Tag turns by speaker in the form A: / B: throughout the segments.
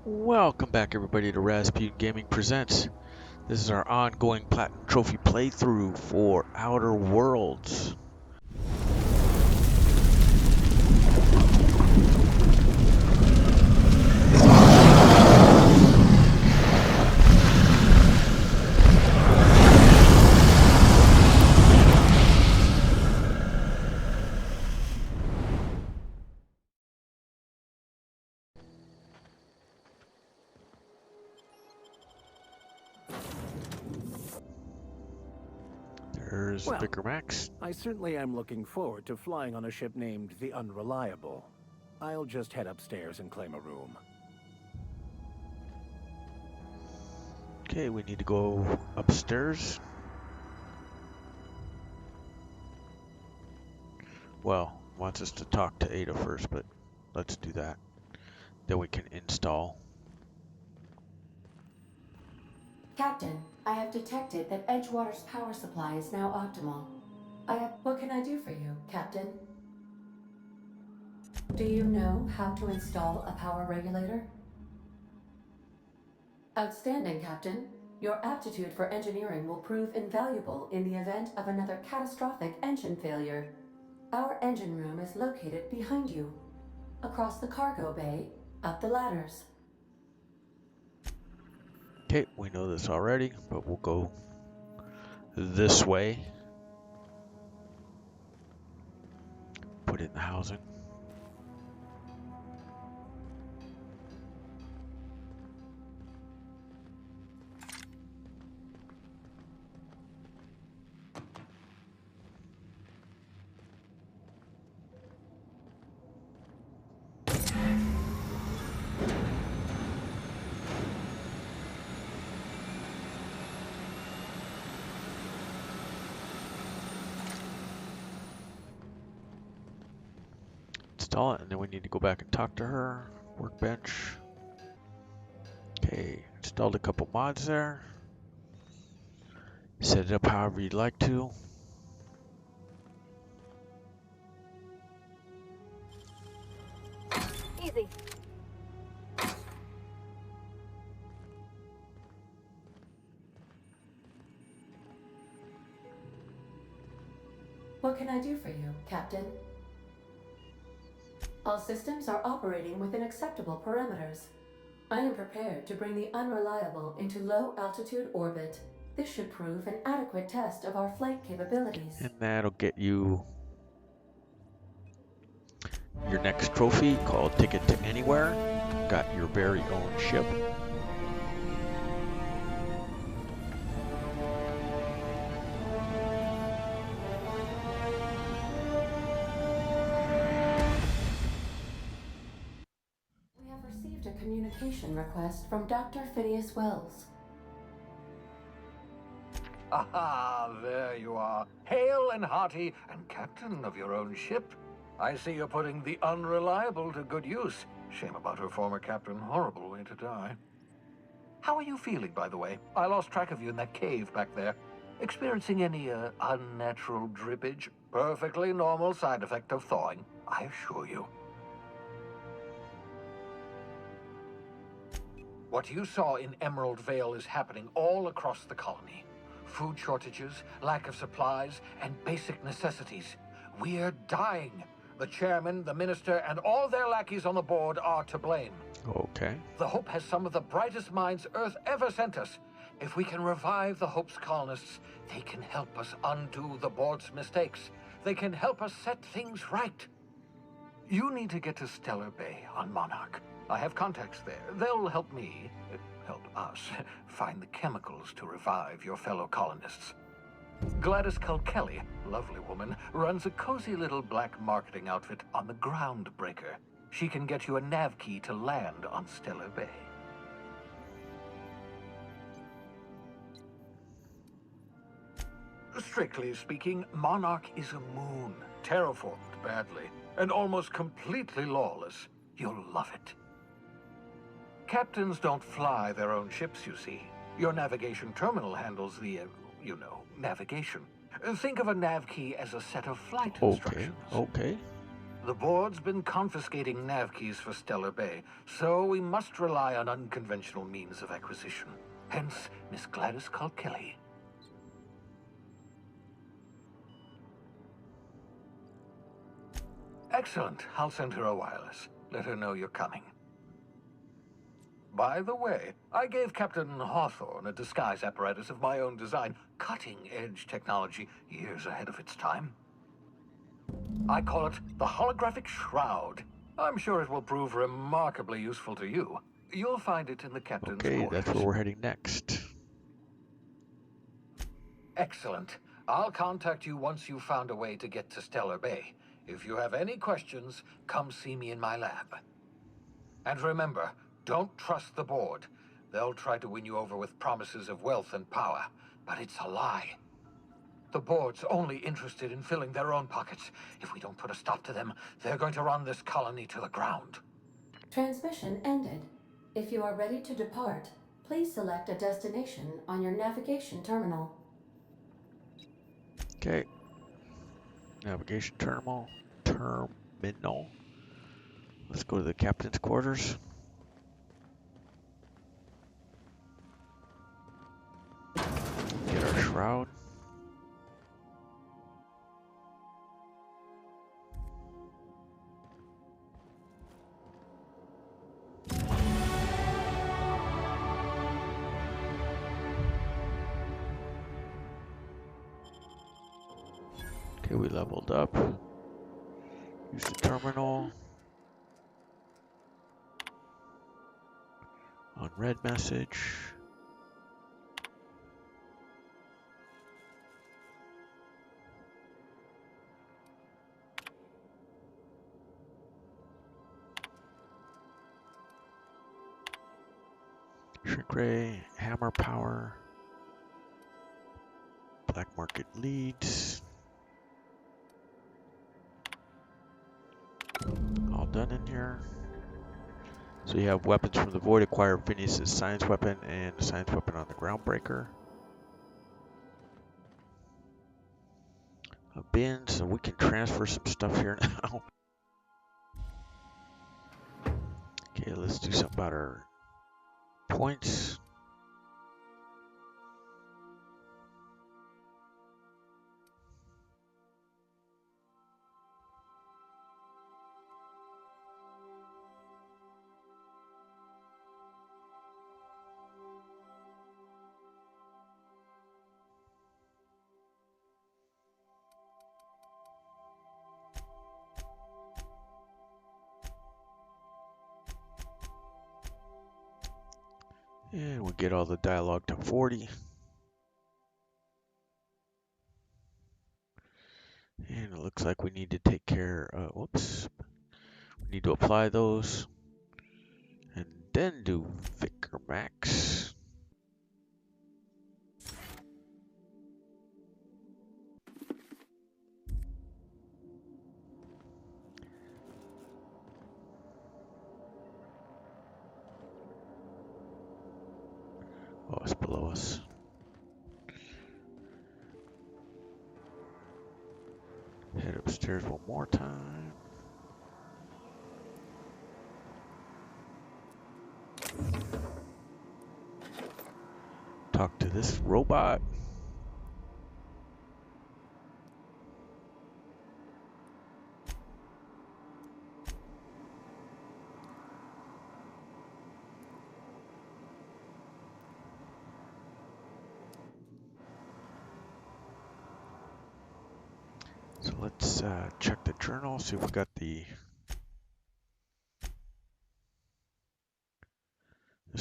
A: Welcome back everybody to Rasputin Gaming Presents. This is our ongoing Platinum Trophy playthrough for Outer Worlds. There's
B: Well,
A: Vicar Max.
B: I certainly am looking forward to flying on a ship named the Unreliable. I'll just head upstairs and claim a room.
A: Okay, we need to go upstairs. Well, wants us to talk to Ada first, but let's do that. Then we can install.
C: Captain, I have detected that Edgewater's power supply is now optimal. What can I do for you, Captain? Do you know how to install a power regulator? Outstanding, Captain. Your aptitude for engineering will prove invaluable in the event of another catastrophic engine failure. Our engine room is located behind you. Across the cargo bay, up the ladders.
A: Okay, we know this already, but we'll go this way. Put it in the housing. Install it, and then we need to go back and talk to her. Workbench. Okay, installed a couple mods there. Set it up however you'd like to.
D: Easy.
C: What can I do for you, Captain? All systems are operating within acceptable parameters. I am prepared to bring the Unreliable into low-altitude orbit. This should prove an adequate test of our flight capabilities.
A: And that'll get you your next trophy called Ticket to Anywhere. Got your very own ship.
C: We have received a communication request from Dr. Phineas Wells.
E: Aha, there you are. Hale and hearty, and captain of your own ship. I see you're putting the Unreliable to good use. Shame about her former captain. Horrible way to die. How are you feeling, by the way? I lost track of you in that cave back there. Experiencing any, unnatural drippage? Perfectly normal side effect of thawing, I assure you. What you saw in Emerald Vale is happening all across the colony. Food shortages, lack of supplies, and basic necessities. We're dying. The chairman, the minister, and all their lackeys on the board are to blame.
A: Okay.
E: The Hope has some of the brightest minds Earth ever sent us. If we can revive the Hope's colonists, they can help us undo the board's mistakes. They can help us set things right. You need to get to Stellar Bay on Monarch. I have contacts there. They'll help me, help us, find the chemicals to revive your fellow colonists. Gladys Kelly, lovely woman, runs a cozy little black marketing outfit on the Groundbreaker. She can get you a nav key to land on Stellar Bay. Strictly speaking, Monarch is a moon, terraformed badly, and almost completely lawless. You'll love it. Captains don't fly their own ships, you see. Your navigation terminal handles the, navigation. Think of a nav key as a set of flight instructions.
A: Okay.
E: The board's been confiscating nav keys for Stellar Bay, so we must rely on unconventional means of acquisition. Hence, Miss Gladys called Kelly. Excellent. I'll send her a wireless. Let her know you're coming. By the way, I gave Captain Hawthorne a disguise apparatus of my own design, cutting-edge technology years ahead of its time. I call it the Holographic Shroud. I'm sure it will prove remarkably useful to you. You'll find it in the captain's
A: Okay,
E: quarters.
A: that's where we're heading next.
E: Excellent. I'll contact you once you've found a way to get to Stellar Bay. If you have any questions, come see me in my lab. And remember, don't trust the board. They'll try to win you over with promises of wealth and power, but it's a lie. The board's only interested in filling their own pockets. If we don't put a stop to them, they're going to run this colony to the ground.
C: Transmission ended. If you are ready to depart, please select a destination on your navigation terminal.
A: Okay. Navigation terminal. Let's go to the captain's quarters. Get our shroud. Okay, we leveled up. Use the terminal. Unread message. Shrink ray, hammer power. Black market leads. All done in here. So you have weapons from the void. Acquire Phineas' science weapon and a science weapon on the Groundbreaker. A bin, so we can transfer some stuff here now. Okay, let's do something about our points. And we'll get all the dialogue to 40. And it looks like we need to take care, whoops. We need to apply those. And then do Vicar Max. Oh, it's below us. Head upstairs one more time. Talk to this robot. So let's check the journal, see if we got this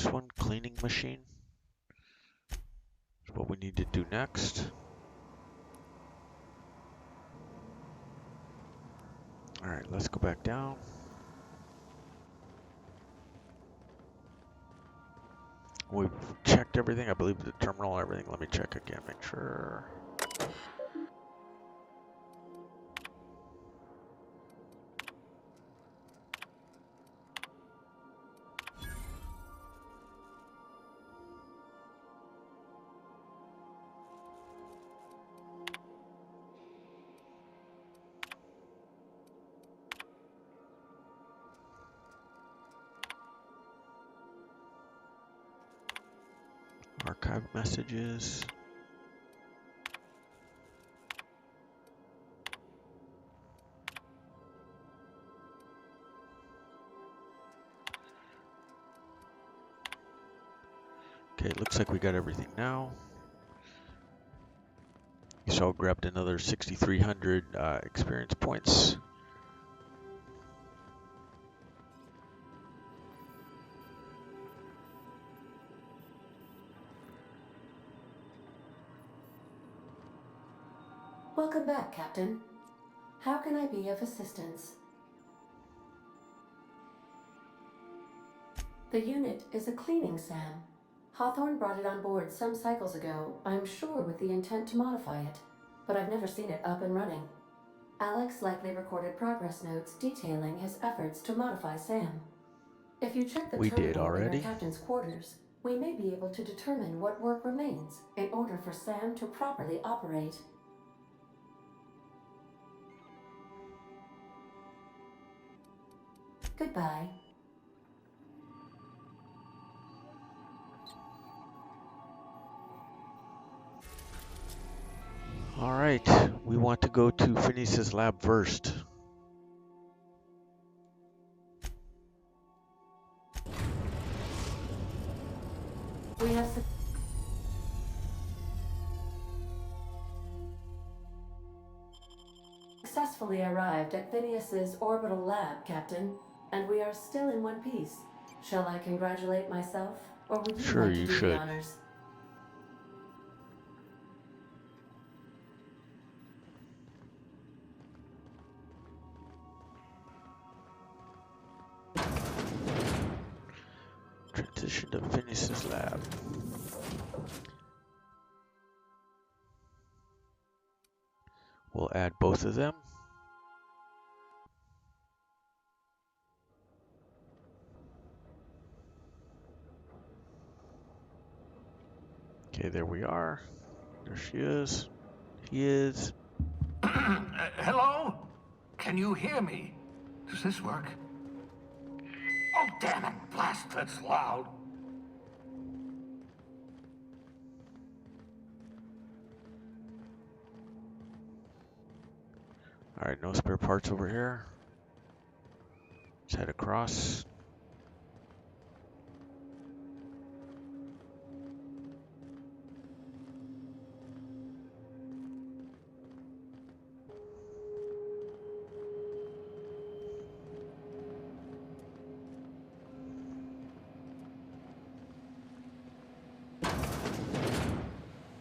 A: one, cleaning machine. That's what we need to do next. All right, let's go back down. We've checked everything. I believe the terminal, everything. Let me check again, make sure. Archive messages. Okay, it looks like we got everything now. So I grabbed another 6,300 experience points.
C: Welcome back, Captain. How can I be of assistance? The unit is a cleaning SAM. Hawthorne brought it on board some cycles ago, I'm sure with the intent to modify it, but I've never seen it up and running. Alex likely recorded progress notes detailing his efforts to modify SAM. If you check the
A: We did
C: terminal in
A: already.
C: your captain's quarters, we may be able to determine what work remains in order for SAM to properly operate. Goodbye.
A: All right, we want to go to Phineas Lab first.
C: We have successfully arrived at Phineas's orbital lab, Captain, and we are still in one piece. Shall I congratulate myself, or would you
A: Sure,
C: like to
A: you
C: do
A: should.
C: the honors?
A: Transition to Phineas Lab. We'll add both of them. Okay, there we are. There she is. He is.
E: Hello? Can you hear me? Does this work? Oh, damn it! Blast, that's loud.
A: All right, no spare parts over here. Let's head across.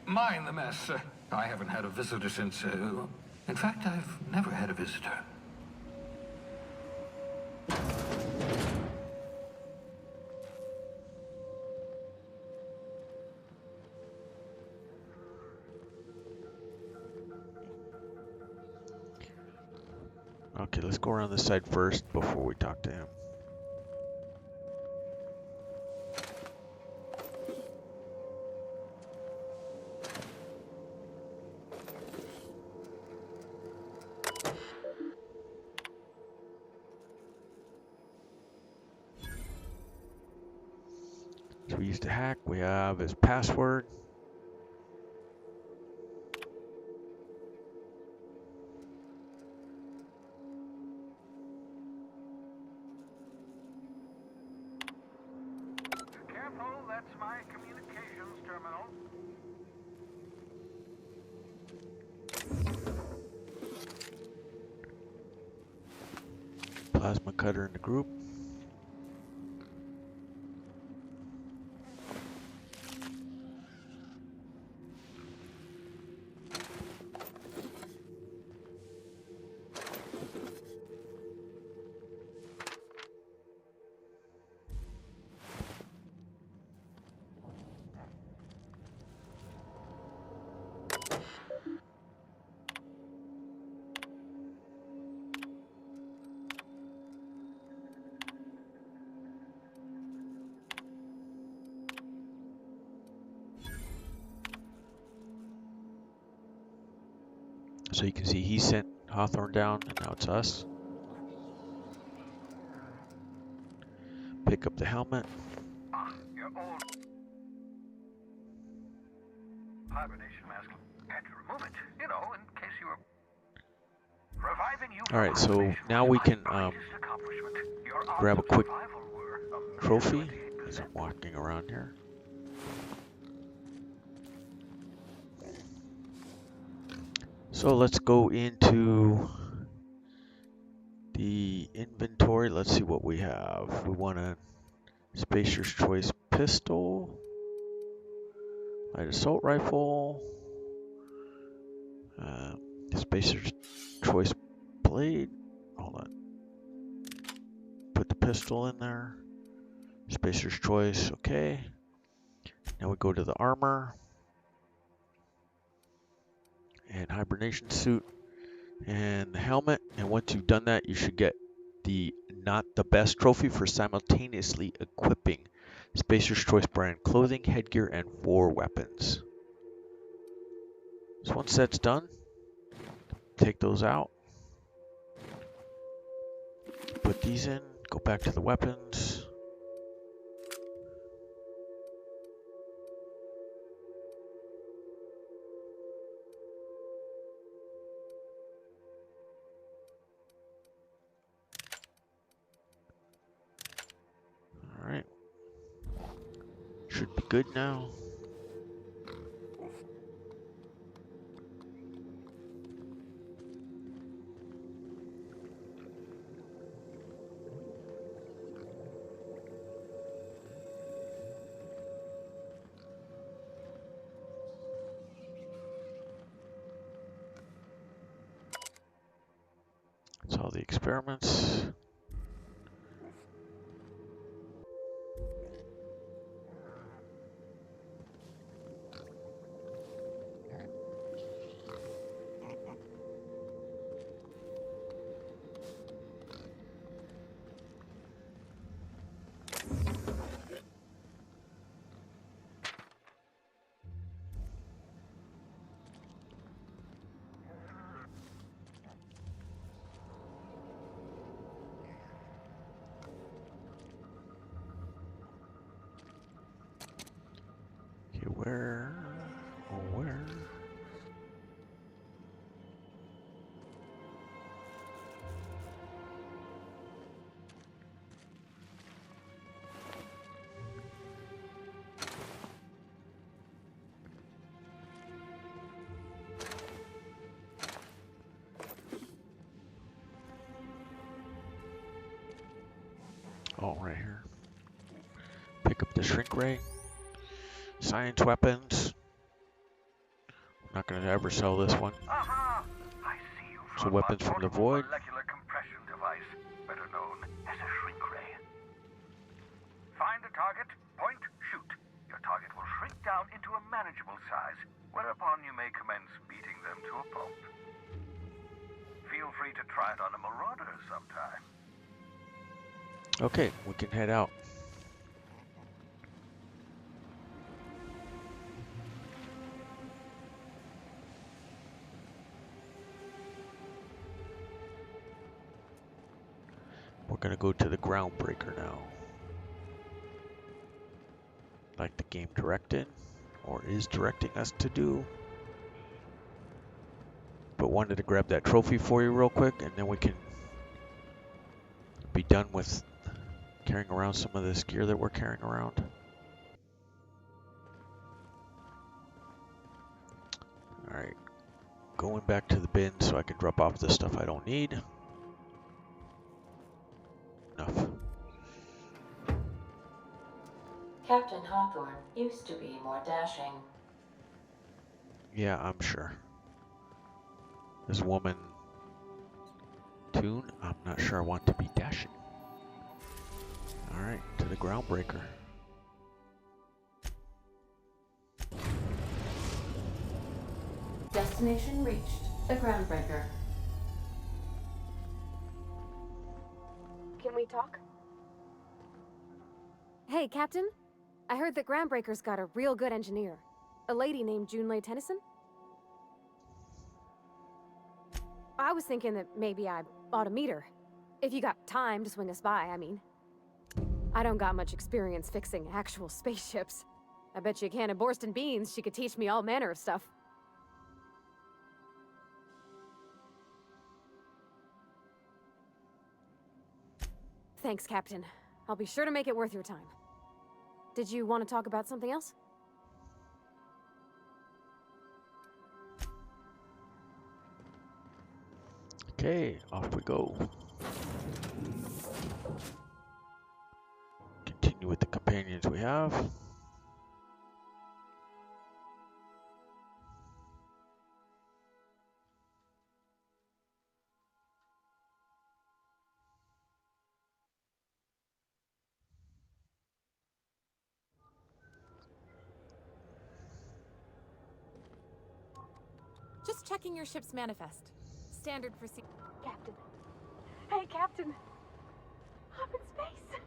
E: Mind the mess. I haven't had a visitor since, in fact, I've never had a visitor.
A: Okay, let's go around this side first before we talk to him. So we used to hack. We have his password.
E: Careful, that's my communications terminal.
A: Plasma cutter in the group. So you can see he sent Hawthorne down, and now it's us. Pick up the helmet.
E: Your old... hibernation mask. Had to remove it, you know, in case you were reviving you.
A: All right, so now we can grab a quick trophy as I'm walking around here. So let's go into the inventory. Let's see what we have. We want a Spacer's Choice pistol, light assault rifle, Spacer's Choice blade. Hold on. Put the pistol in there. Spacer's Choice, okay. Now we go to the armor and hibernation suit and the helmet. And once you've done that, you should get the not the best trophy for simultaneously equipping Spacer's Choice brand clothing, headgear, and 4 weapons. So once that's done, take those out. Put these in, go back to the weapons. All right. Should be good now. That's all the experiments. Okay, where? Oh, where? Oh, right here. Pick up the shrink ray. Science weapons. I'm not going to ever sell this one.
E: Aha! I see you
A: So
E: from
A: weapons from the void.
E: molecular compression device, better known as a shrink ray. Find a target, point, shoot. Your target will shrink down into a manageable size, whereupon you may commence beating them to a pulp. Feel free to try it on a marauder sometime.
A: Okay, we can head out. We're going to go to the Groundbreaker now. Like the game directed, or is directing us to do. But wanted to grab that trophy for you real quick, and then we can be done with carrying around some of this gear that we're carrying around. Alright, going back to the bin so I can drop off the stuff I don't need. Enough.
C: Captain Hawthorne used to be more dashing.
A: Yeah, I'm sure. This woman tune, I'm not sure I want to be dashing. Alright, to the Groundbreaker.
C: Destination reached. The Groundbreaker.
D: Can we talk? Hey, Captain. I heard that Groundbreaker's got a real good engineer. A lady named Junlei Tennyson. I was thinking that maybe I ought to meet her. If you got time to swing us by, I mean. I don't got much experience fixing actual spaceships. I bet you a can of Borston beans, she could teach me all manner of stuff. Thanks, Captain. I'll be sure to make it worth your time. Did you want to talk about something else?
A: Okay, off we go. Continue with the companions we have.
F: Just checking your ship's manifest. Standard procedure.
D: Captain. Hey, Captain. I'm in space.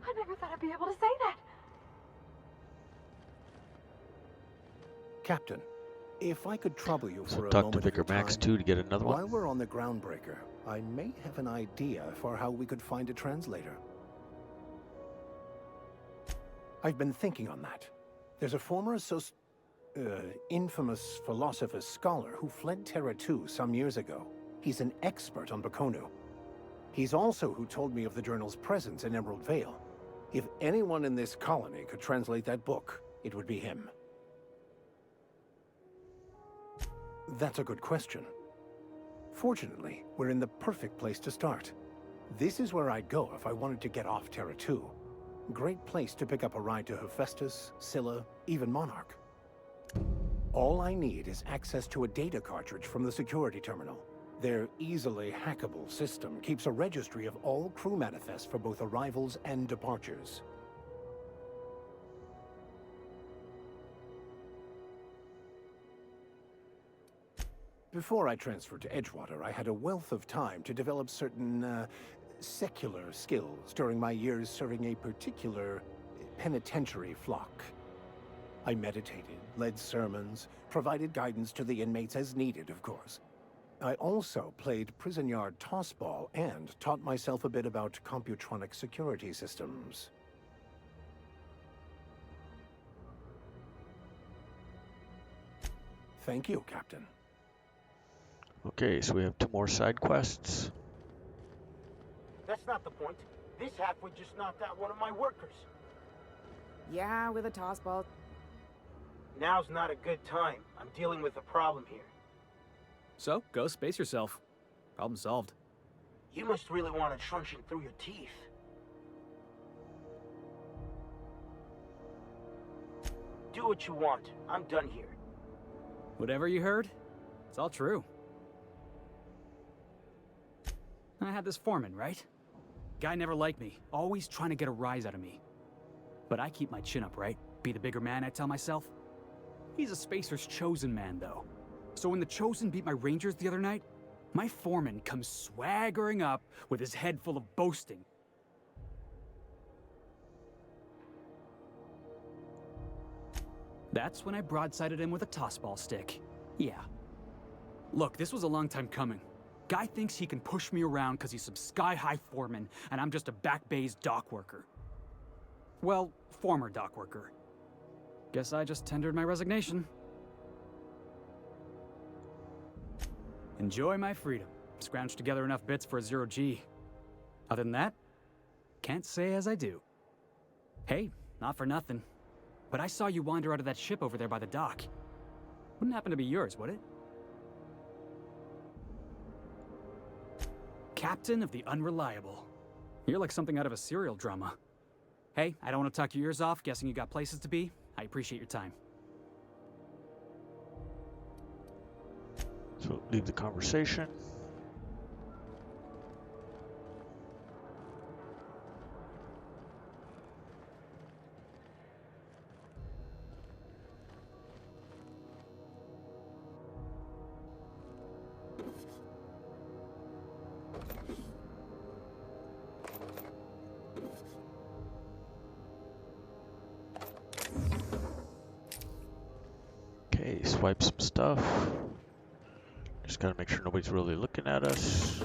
D: I never thought I'd be able to say that.
B: Captain, if I could trouble you
A: So
B: for a
A: talk to
B: moment of
A: Vicar
B: your
A: Max
B: time,
A: 2 to get another one.
B: while we're on the Groundbreaker, I may have an idea for how we could find a translator. I've been thinking on that. There's a former infamous philosopher scholar who fled Terra 2 some years ago. He's an expert on Bakonu. He's also who told me of the journal's presence in Emerald Vale. If anyone in this colony could translate that book, it would be him. That's a good question. Fortunately, we're in the perfect place to start. This is where I'd go if I wanted to get off Terra 2. Great place to pick up a ride to Hephaestus, Scylla, even Monarch. All I need is access to a data cartridge from the security terminal. Their easily hackable system keeps a registry of all crew manifests for both arrivals and departures. Before I transferred to Edgewater, I had a wealth of time to develop certain, secular skills during my years serving a particular penitentiary flock. I meditated, led sermons, provided guidance to the inmates as needed, of course. I also played prison yard tossball and taught myself a bit about computronic security systems. Thank you, Captain.
A: Okay, so we have 2 more side quests.
G: That's not the point. This halfway just knocked out one of my workers.
F: Yeah, with a toss ball.
G: Now's not a good time. I'm dealing with a problem here.
H: So, go space yourself. Problem solved.
G: You must really want it trunching through your teeth. Do what you want. I'm done here.
H: Whatever you heard, it's all true. I had this foreman, right? Guy never liked me, always trying to get a rise out of me. But I keep my chin up, right? Be the bigger man, I tell myself. He's a Spacer's chosen man, though. So when the Chosen beat my Rangers the other night, my foreman comes swaggering up with his head full of boasting. That's when I broadsided him with a tossball stick. Yeah. Look, this was a long time coming. Guy thinks he can push me around because he's some sky-high foreman, and I'm just a back bay's dock worker. Well, former dock worker. Guess I just tendered my resignation. Enjoy my freedom. Scrounged together enough bits for a 0G. Other than that, can't say as I do. Hey, not for nothing, but I saw you wander out of that ship over there by the dock. Wouldn't happen to be yours, would it? Captain of the Unreliable. You're like something out of a serial drama. Hey, I don't want to talk your ears off, guessing you got places to be. I appreciate your time.
A: So leave the conversation. Okay, swipe some stuff. Just gotta make sure nobody's really looking at us.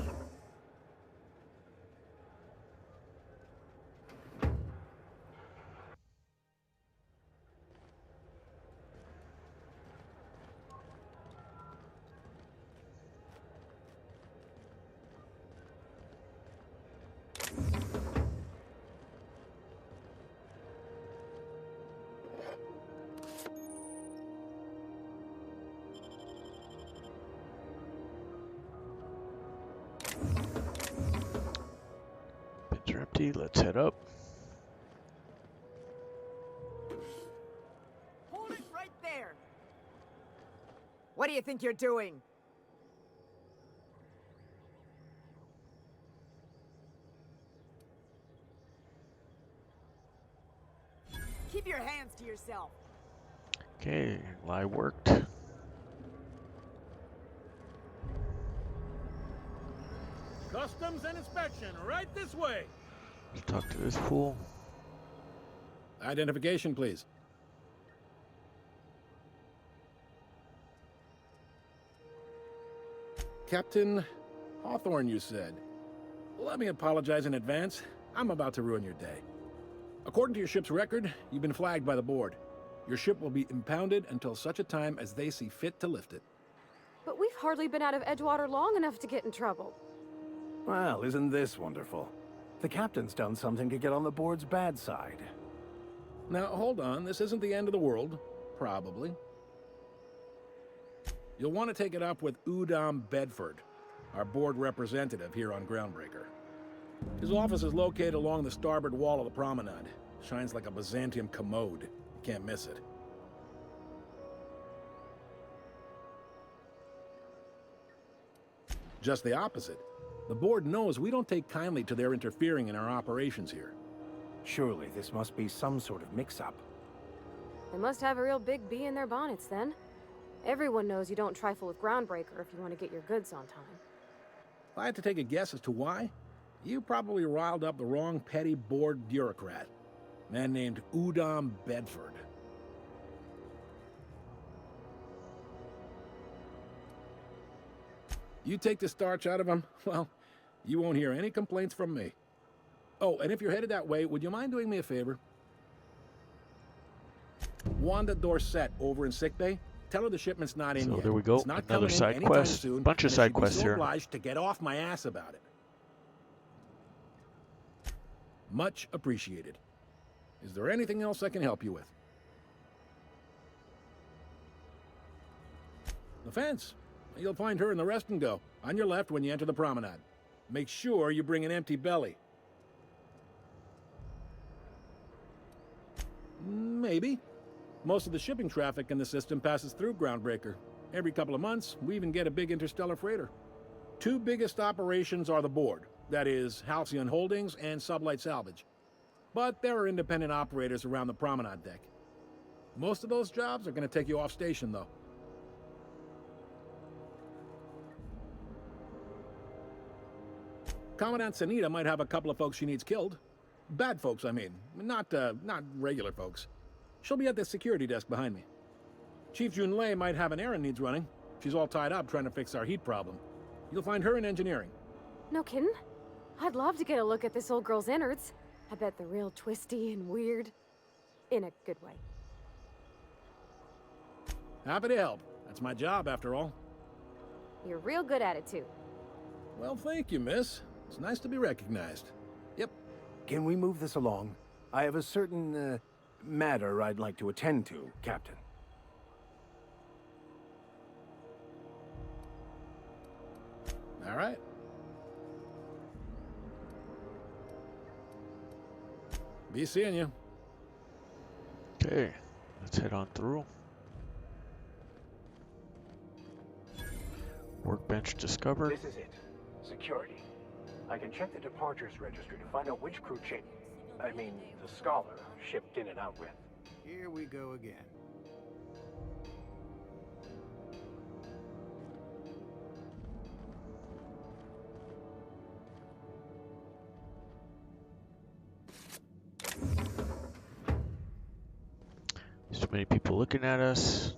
A: empty. Let's head up.
F: Hold it right there. What do you think you're doing? Keep your hands to yourself.
A: Okay, lie worked.
G: Customs and inspection, right this way.
A: Let's talk to this fool.
I: Identification, please. Captain Hawthorne, you said. Let me apologize in advance. I'm about to ruin your day. According to your ship's record, you've been flagged by the board. Your ship will be impounded until such a time as they see fit to lift it.
D: But we've hardly been out of Edgewater long enough to get in trouble.
B: Well, isn't this wonderful? The captain's done something to get on the board's bad side.
I: Now, hold on. This isn't the end of the world. Probably. You'll want to take it up with Udom Bedford, our board representative here on Groundbreaker. His office is located along the starboard wall of the promenade. Shines like a Byzantium commode. You can't miss it. Just the opposite. The board knows we don't take kindly to their interfering in our operations here.
B: Surely this must be some sort of mix-up.
D: They must have a real big bee in their bonnets then. Everyone knows you don't trifle with Groundbreaker if you want to get your goods on time.
I: If I had to take a guess as to why, you probably riled up the wrong petty board bureaucrat. A man named Udom Bedford. You take the starch out of him, well, you won't hear any complaints from me. Oh, and if you're headed that way, would you mind doing me a favor? Wanda Dorset over in sickbay. Tell her the shipment's not in
A: So
I: yet.
A: there we go.
I: It's not
A: Another
I: coming in
A: side
I: anytime
A: quest.
I: soon,
A: Bunch of
I: and I
A: side
I: should be
A: quests
I: so
A: here.
I: obliged to get off my ass about it. Much appreciated. Is there anything else I can help you with? The fence. You'll find her in the rest and go, on your left when you enter the promenade. Make sure you bring an empty belly. Maybe. Most of the shipping traffic in the system passes through Groundbreaker. Every couple of months, we even get a big interstellar freighter. Two biggest operations are the board. That is, Halcyon Holdings and Sublight Salvage. But there are independent operators around the promenade deck. Most of those jobs are going to take you off station, though. Commandant Sanita might have a couple of folks she needs killed. Bad folks, I mean. Not regular folks. She'll be at the security desk behind me. Chief Junlei might have an errand needs running. She's all tied up trying to fix our heat problem. You'll find her in engineering.
D: No kidding? I'd love to get a look at this old girl's innards. I bet they're real twisty and weird. In a good way.
I: Happy to help. That's my job, after all.
D: You're real good at it, too.
I: Well, thank you, miss. It's nice to be recognized. Yep.
B: Can we move this along? I have a certain, matter I'd like to attend to, Captain.
I: All right. Be seeing you.
A: Okay, let's head on through. Workbench discovered.
B: This is it. Security. I can check the departures registry to find out which crew the Scholar, shipped in and out with.
J: Here we go again.
A: There's too many people looking at us.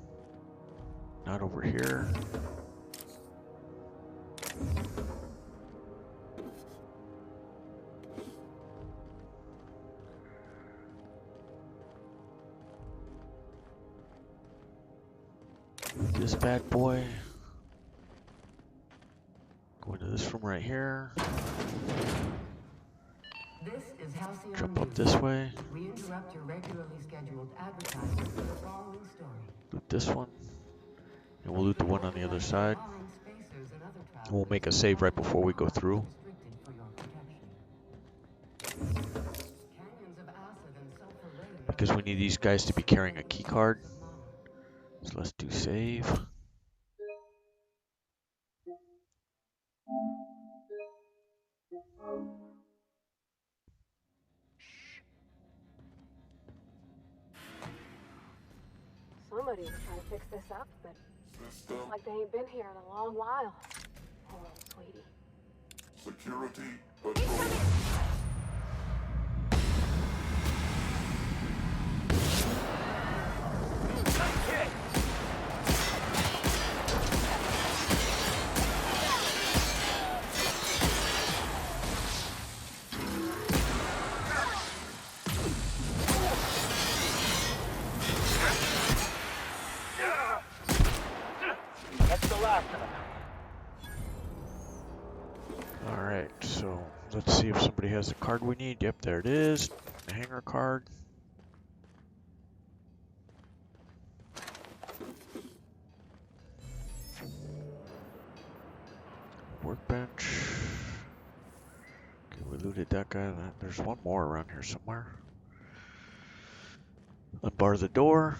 A: Not over here. This bad boy. Go into this room right here.
C: This is Halcyon
A: Jump up
C: News.
A: this way.
C: We interrupt your regularly scheduled advertisement for the following story.
A: Loot this one. And we'll loot the one on the other side.
C: Following spacers and other
A: We'll make a save right before we go through.
C: restricted for your protection.
A: because we need these guys to be carrying a key card. So let's do save.
D: Somebody's trying to fix this up, but looks like they ain't been here in a long while. Hello, sweetie.
J: Security patrol.
G: That's the last of them.
A: Alright, so let's see if somebody has the card we need. Yep, there it is. The hanger card. Workbench. Okay, we looted that guy. There's one more around here somewhere. Unbar the door.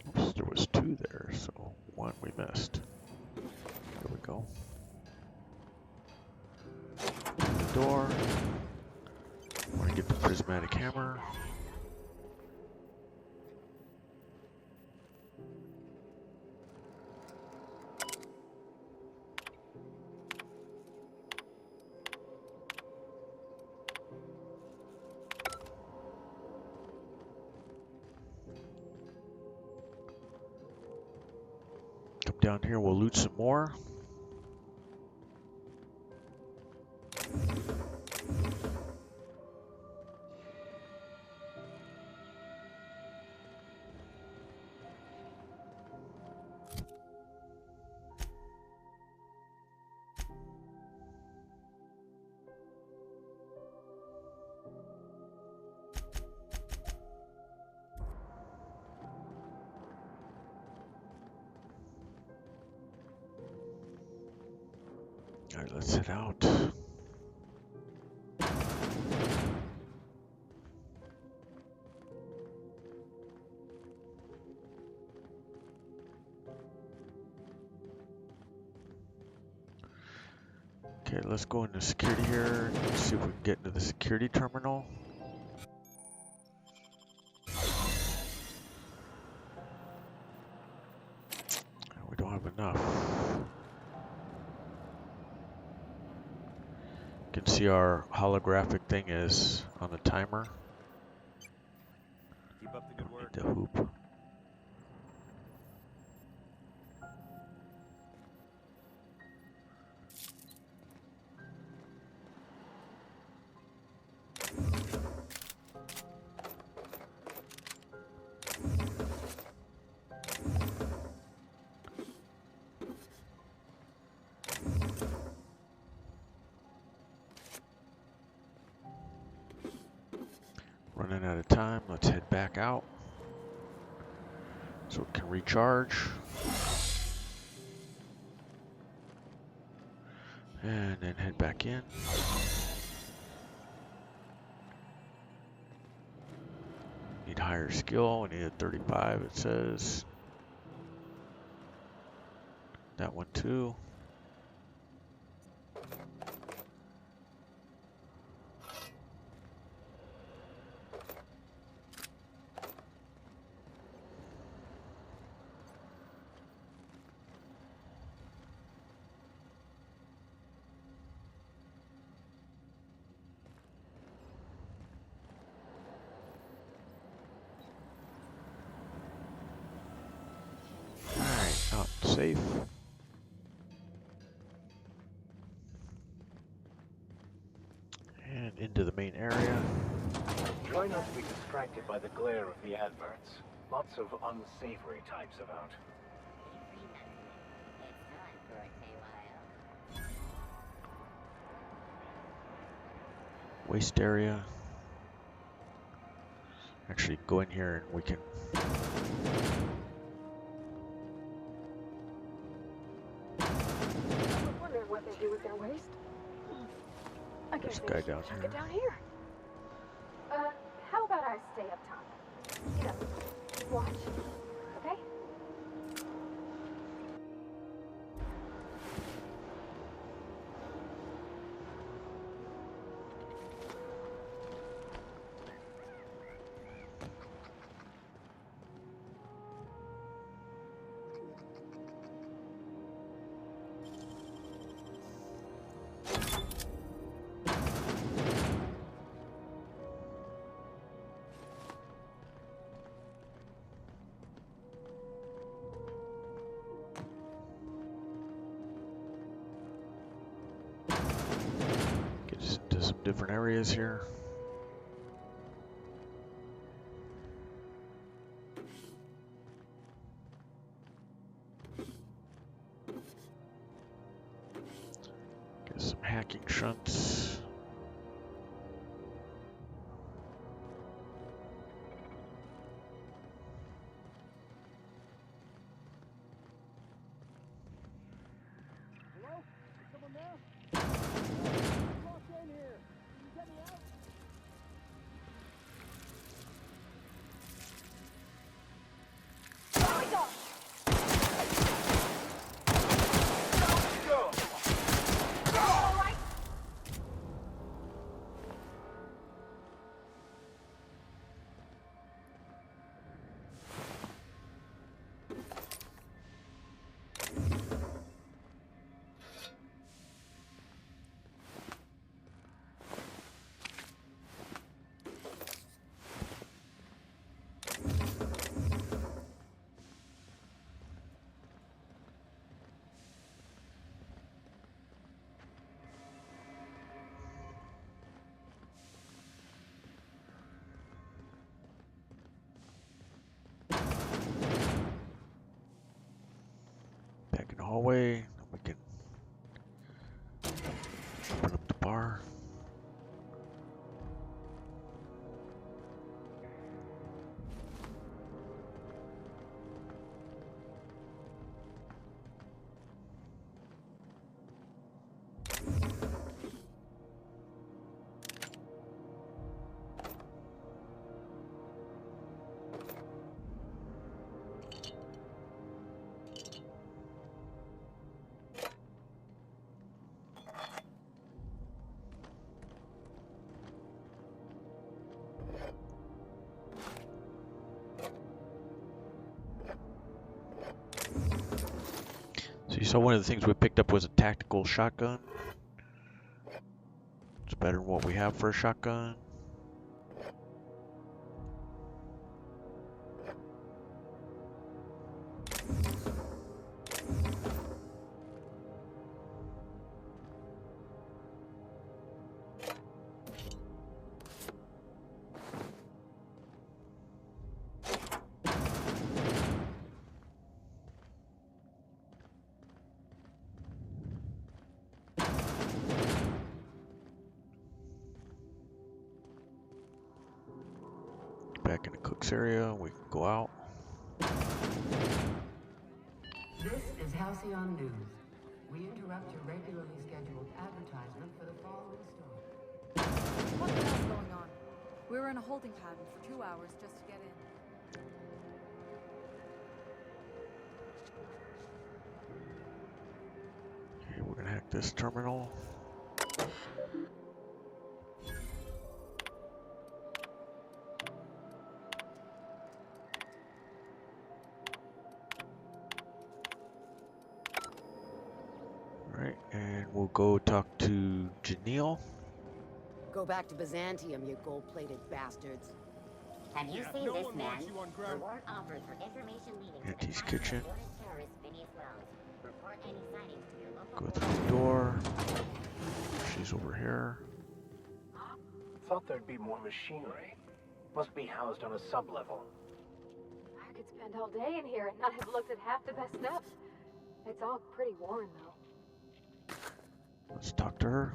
A: Oops, there was two there, so one we missed. There we go. The door. Want to get the prismatic hammer. Come down here, we'll loot some more. Alright, let's head out. Okay, let's go into security here and see if we can get into the security terminal. We don't have enough. You can see our holographic thing is on the timer.
K: Keep up the good work.
A: Need the hoop. Running out of time, let's head back out so it can recharge. And then head back in. Need higher skill, we need a 35 it says. That one too. Out safe. And into the main area.
G: Try not to be distracted by the glare of the adverts. Lots of unsavory types about.
A: Waste area. Actually, go in here and we can.
D: I'm wondering what they do with their waste. I guess
A: This
D: they
A: guy
D: just
A: down
D: chuck
A: here.
D: it down here. How about I stay up top? You know, watch. Okay?
A: Get us into some different areas here. Get some hacking shunts.
I: Hello? Is someone there? I'm locked in here. Can you get me out?
A: Back in the hallway. Then we can open up the bar. So you saw one of the things we picked up was a tactical shotgun. It's better than what we have for a shotgun. Back in the cook's area, we can go out.
C: This is Halcyon News. We interrupt your regularly scheduled advertisement for the following story.
K: What the hell's going on? We were in a holding pattern for 2 hours just to get in.
A: Okay, we're gonna hack this terminal. Alright, and we'll go talk to Janelle.
F: Go back to Byzantium, you gold-plated bastards.
L: Have you seen
I: no
L: this
I: one
L: man?
I: wants you on ground.
L: Reward offered for information leading to
A: Auntie's
L: the
A: kitchen.
L: terrorist Phineas Lab. Report any sightings to your local
A: Go through the door. She's over here.
G: Thought there'd be more machinery. Must be housed on a sub-level.
D: I could spend all day in here and not have looked at half the best stuff. It's all pretty worn, though.
A: Let's talk to her.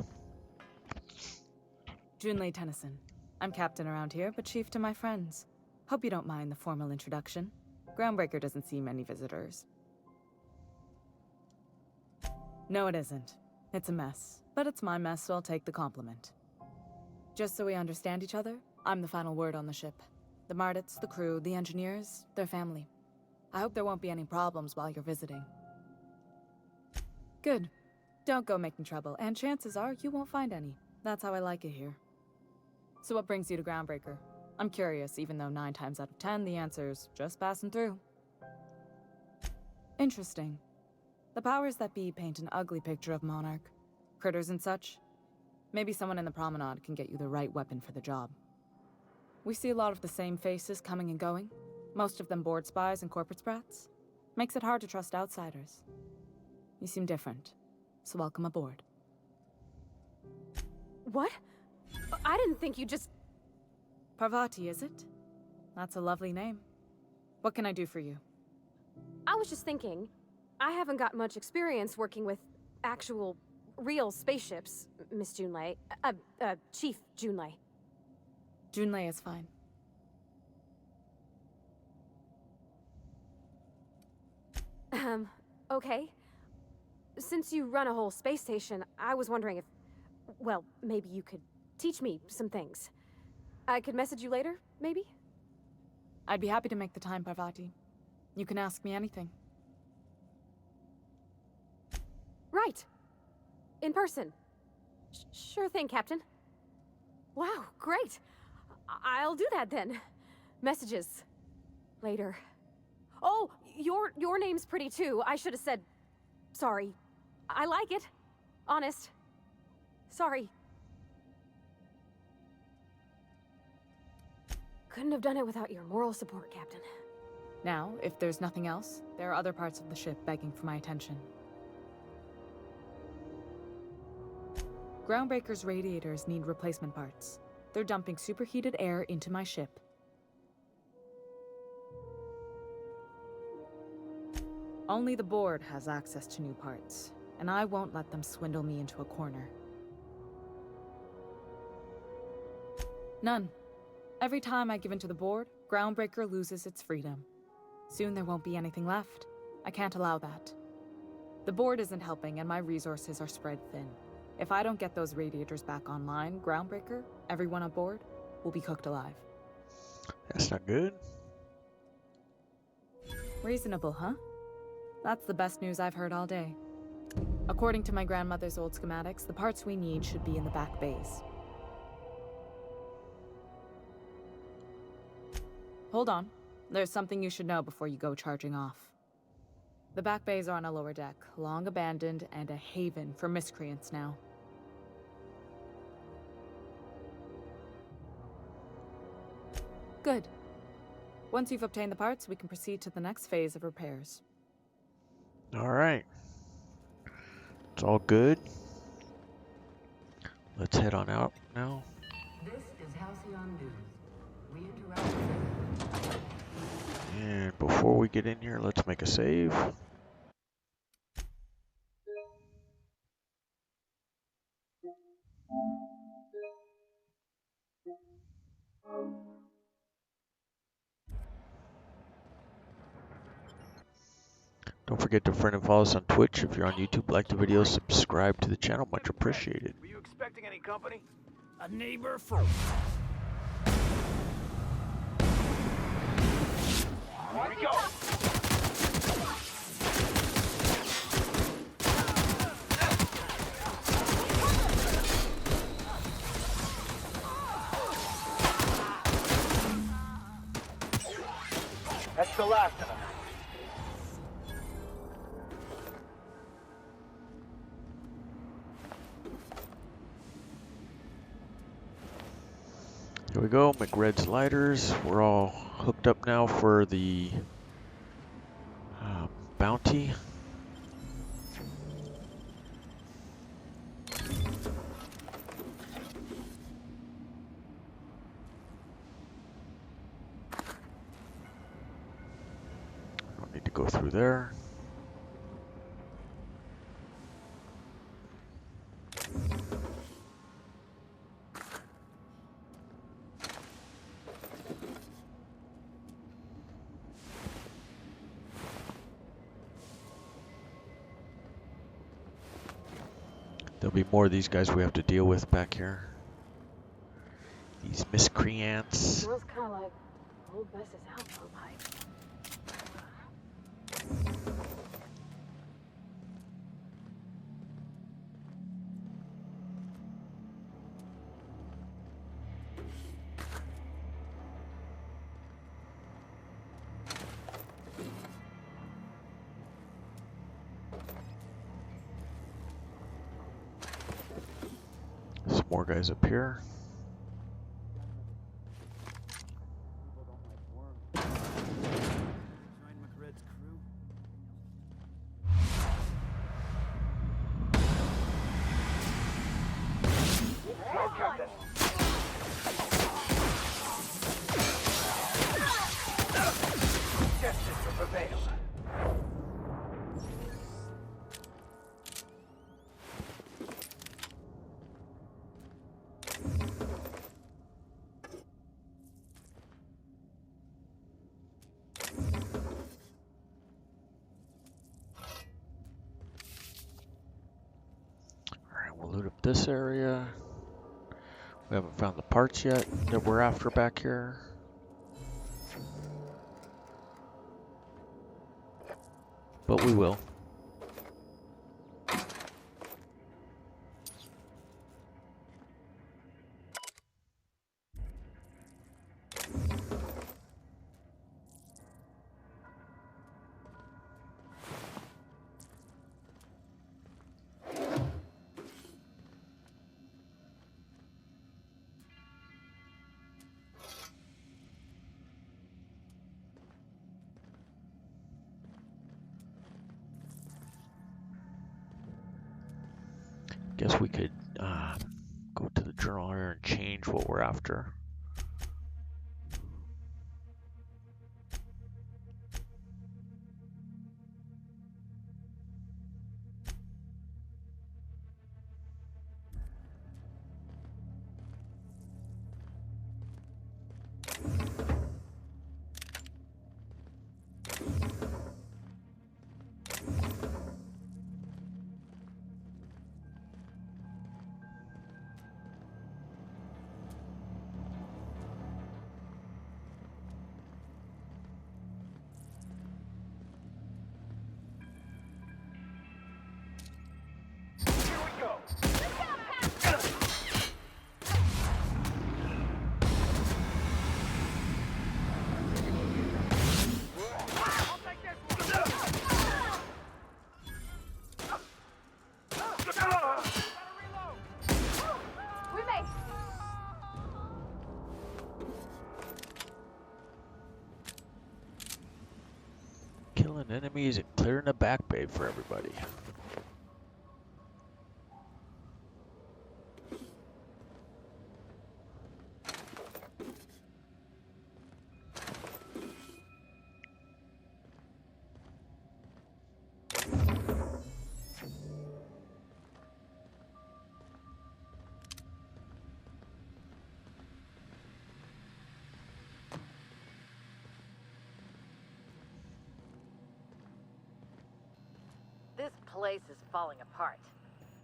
K: Junlei Tennyson. I'm captain around here, but chief to my friends.
M: Hope you don't mind the formal introduction. Groundbreaker doesn't see many visitors. No, it isn't. It's a mess. But it's my mess, so I'll take the compliment. Just so we understand each other, I'm the final word on the ship. The Mardits, the crew, the engineers, their family. I hope there won't be any problems while you're visiting. Good. Don't go making trouble, and chances are you won't find any. That's how I like it here. So what brings you to Groundbreaker? I'm curious, even though 9 times out of 10 the answer's just passing through. Interesting. The powers that be paint an ugly picture of Monarch. Critters and such. Maybe someone in the promenade can get you the right weapon for the job. We see a lot of the same faces coming and going. Most of them board spies and corporate sprats. Makes it hard to trust outsiders. You seem different, so welcome aboard.
D: What? I didn't think you just...
M: Parvati, is it? That's a lovely name. What can I do for you?
D: I was just thinking, I haven't got much experience working with actual, real spaceships, Miss Junlei. Chief Junlei.
M: Junlei is fine.
D: Okay. Since you run a whole space station, I was wondering if... Well, maybe you could teach me some things. I could message you later, maybe?
M: I'd be happy to make the time, Parvati. You can ask me anything.
D: Right. In person. Sure thing, Captain. Wow, great. I'll do that then. Messages. Later. Oh, your name's pretty too. I should have said... Sorry. I like it. Honest. Sorry. Couldn't have done it without your moral support, Captain.
M: Now, if there's nothing else, there are other parts of the ship begging for my attention. Groundbreaker's radiators need replacement parts. They're dumping superheated air into my ship. Only the board has access to new parts, and I won't let them swindle me into a corner. None. Every time I give in to the board, Groundbreaker loses its freedom. Soon there won't be anything left. I can't allow that. The board isn't helping, and my resources are spread thin. If I don't get those radiators back online, Groundbreaker, everyone aboard, will be cooked alive.
A: That's not good.
M: Reasonable, huh? That's the best news I've heard all day. According to my grandmother's old schematics, the parts we need should be in the back bays. Hold on. There's something you should know before you go charging off. The back bays are on a lower deck, long abandoned and a haven for miscreants now. Good. Once you've obtained the parts, we can proceed to the next phase of repairs.
A: All right. It's all good. Let's head on out now.
C: This is Halcyon News. We interrupt.
A: And before we get in here, let's make a save. Don't forget to friend and follow us on Twitch. If you're on YouTube, like the video, subscribe to the channel. Much appreciated.
G: Were you expecting any company?
I: A neighbor first.
G: Here we go! That's the last of them.
A: Here we go, McRed's lighters. We're all hooked up now for the bounty. Don't need to go through there. There'll be more of these guys we have to deal with back here. These miscreants.
D: Smells kind of like old Mrs. Outlaw pipe.
A: Some more guys up here. We'll loot up this area. We haven't found the parts yet that we're after back here. But we will. Guess we could go to the journal here and change what we're after. Killing enemies and clearing the back bay for everybody.
N: This place is falling apart.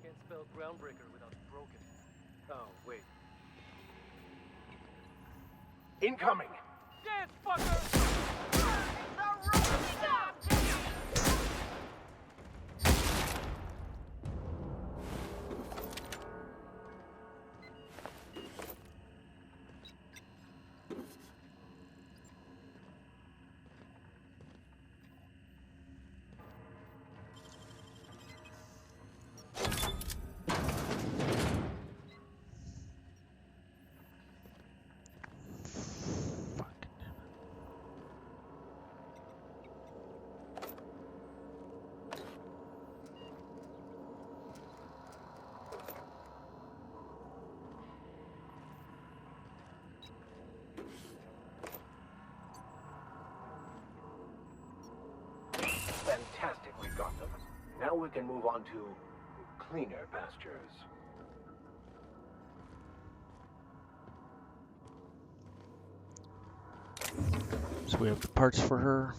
O: Can't spell Groundbreaker without broken. Oh, wait.
G: Incoming!
O: Dance, fucker!
G: Fantastic, we got them. Now we can move on to cleaner pastures.
A: So we have the parts for her.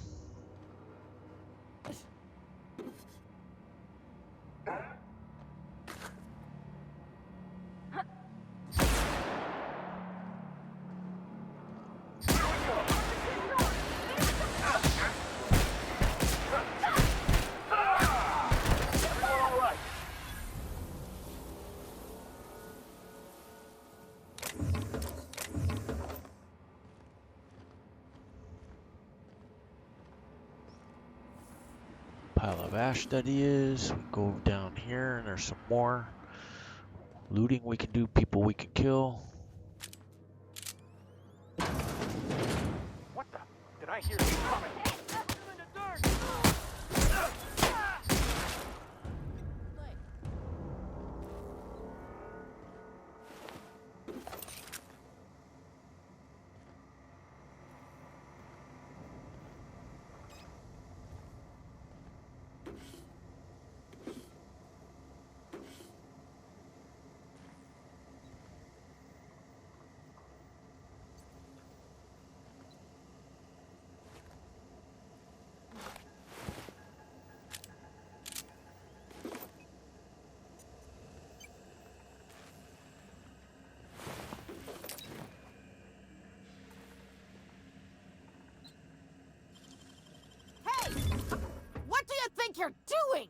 A: Pile of ash that is. We go down here and there's some more looting we can do, people we can kill.
G: What the? Did I hear you coming?
F: What do you think you're doing?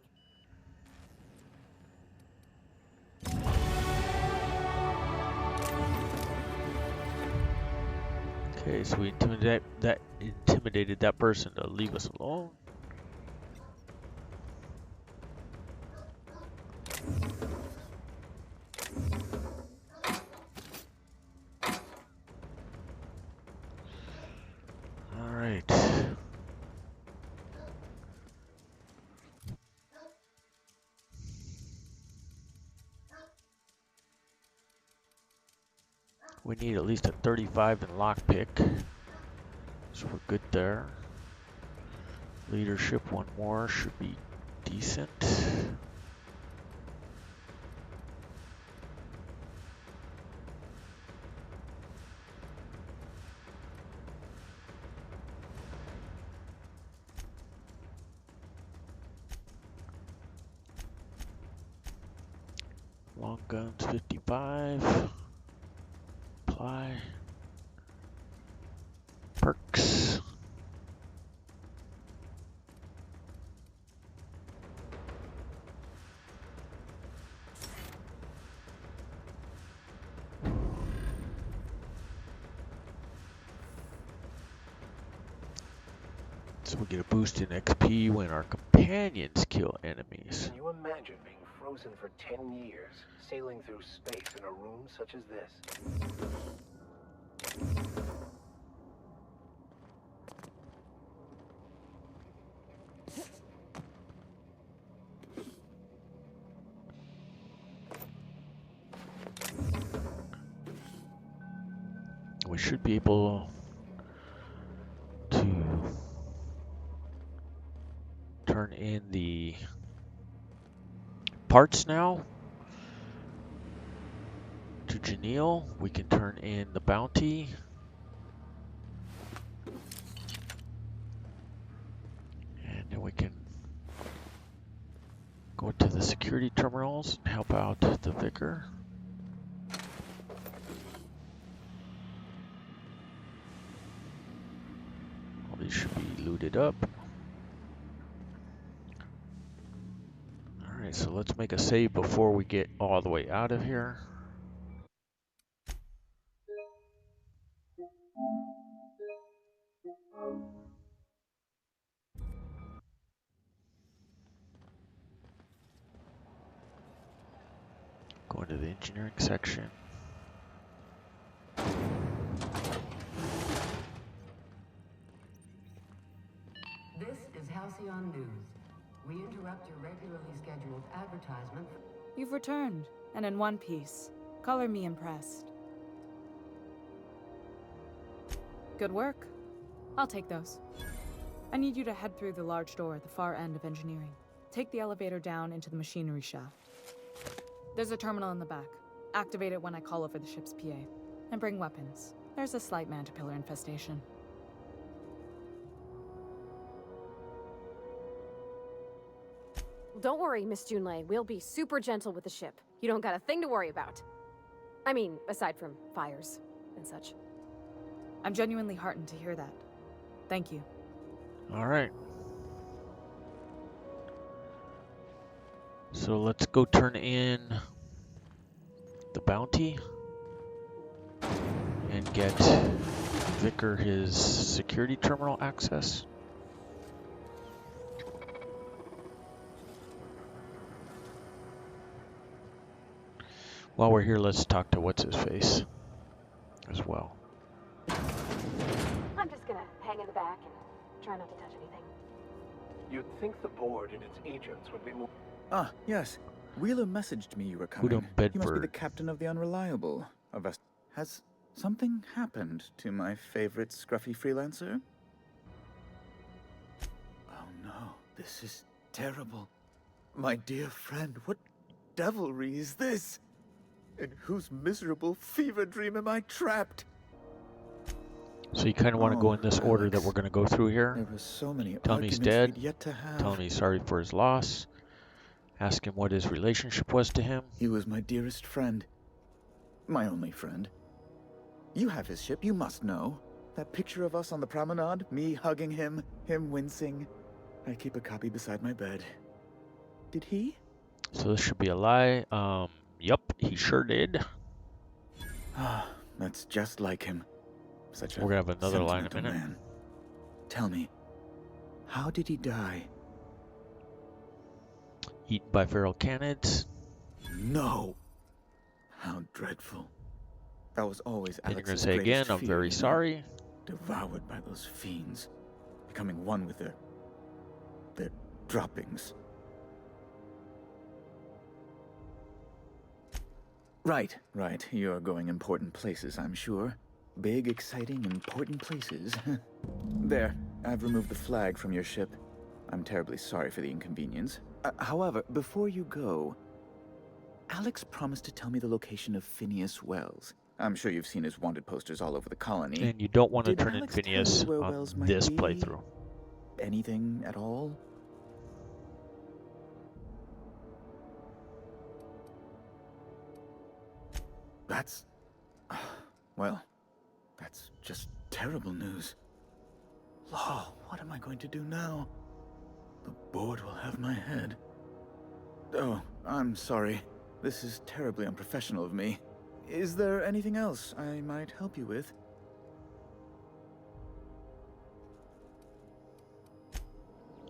A: Okay, so we intimidated that person to leave us alone. All right. We need at least a 35 in lockpick, so we're good there. Leadership, one more, should be decent. Long guns, 55. Apply. Perks. So we get a boost in XP when our companions kill enemies.
G: Can you imagine being frozen for 10 years, sailing through space in a room such as this?
A: We should be able to turn in the parts now to Janelle. We can turn in the bounty. And then we can go to the security terminals and help out the vicar. All these should be looted up. Alright, so let's make a save before we get all the way out of here. Go into the engineering section.
C: This is Halycon News. We interrupt your regularly scheduled advertisement.
M: You've returned, and in one piece. Color me impressed. Good work. I'll take those. I need you to head through the large door at the far end of engineering. Take the elevator down into the machinery shaft. There's a terminal in the back. Activate it when I call over the ship's PA. And bring weapons. There's a slight mantipillar infestation.
D: Don't worry, Miss Junlei. We'll be super gentle with the ship. You don't got a thing to worry about. I mean, aside from fires and such.
M: I'm genuinely heartened to hear that. Thank you.
A: All right. So let's go turn in the bounty and get Vicar his security terminal access. While we're here, let's talk to what's-his-face as well.
D: I'm just gonna hang in the back and try not to touch anything.
G: You'd think the board and its agents would be more...
P: Ah, yes. Wheeler messaged me you were coming.
A: Udom Bedford.
P: You must be the captain of the Unreliable. Has something happened to my favorite scruffy freelancer? Oh no, this is terrible. My dear friend, what devilry is this? In whose miserable fever dream am I trapped?
A: So you kind of want to go in this order that
P: Alex.
A: we're going to go through here.
P: There were so many
A: Tell him he's
P: arguments
A: dead.
P: we'd yet to have.
A: Tell him he's sorry for his loss. Ask him what his relationship was to him.
P: He was my dearest friend. My only friend. You have his ship, you must know. That picture of us on the promenade, me hugging him, him wincing. I keep a copy beside my bed. Did he?
A: So this should be a lie. Yup, he sure did.
P: Ah, that's just like him. Such a
A: We're gonna have another line in a
P: sentimental
A: minute.
P: man. Tell me, how did he die?
A: Eaten by feral canids.
P: No. How dreadful. That was always
A: And you're gonna
P: Alex's
A: say again,
P: greatest
A: I'm
P: fear,
A: very
P: you know?
A: sorry.
P: Devoured by those fiends, becoming one with their droppings. Right. You're going important places, I'm sure. Big, exciting, important places. There, I've removed the flag from your ship. I'm terribly sorry for the inconvenience. However, before you go, Alex promised to tell me the location of Phineas Wells. I'm sure you've seen his wanted posters all over the colony.
A: And you don't want to
P: Did
A: turn in
P: Alex tell
A: Phineas
P: you where
A: on
P: Wells might
A: this
P: be?
A: playthrough.
P: Anything at all? That's... well, that's just terrible news. Law, what am I going to do now? The board will have my head. Oh, I'm sorry. This is terribly unprofessional of me. Is there anything else I might help you with?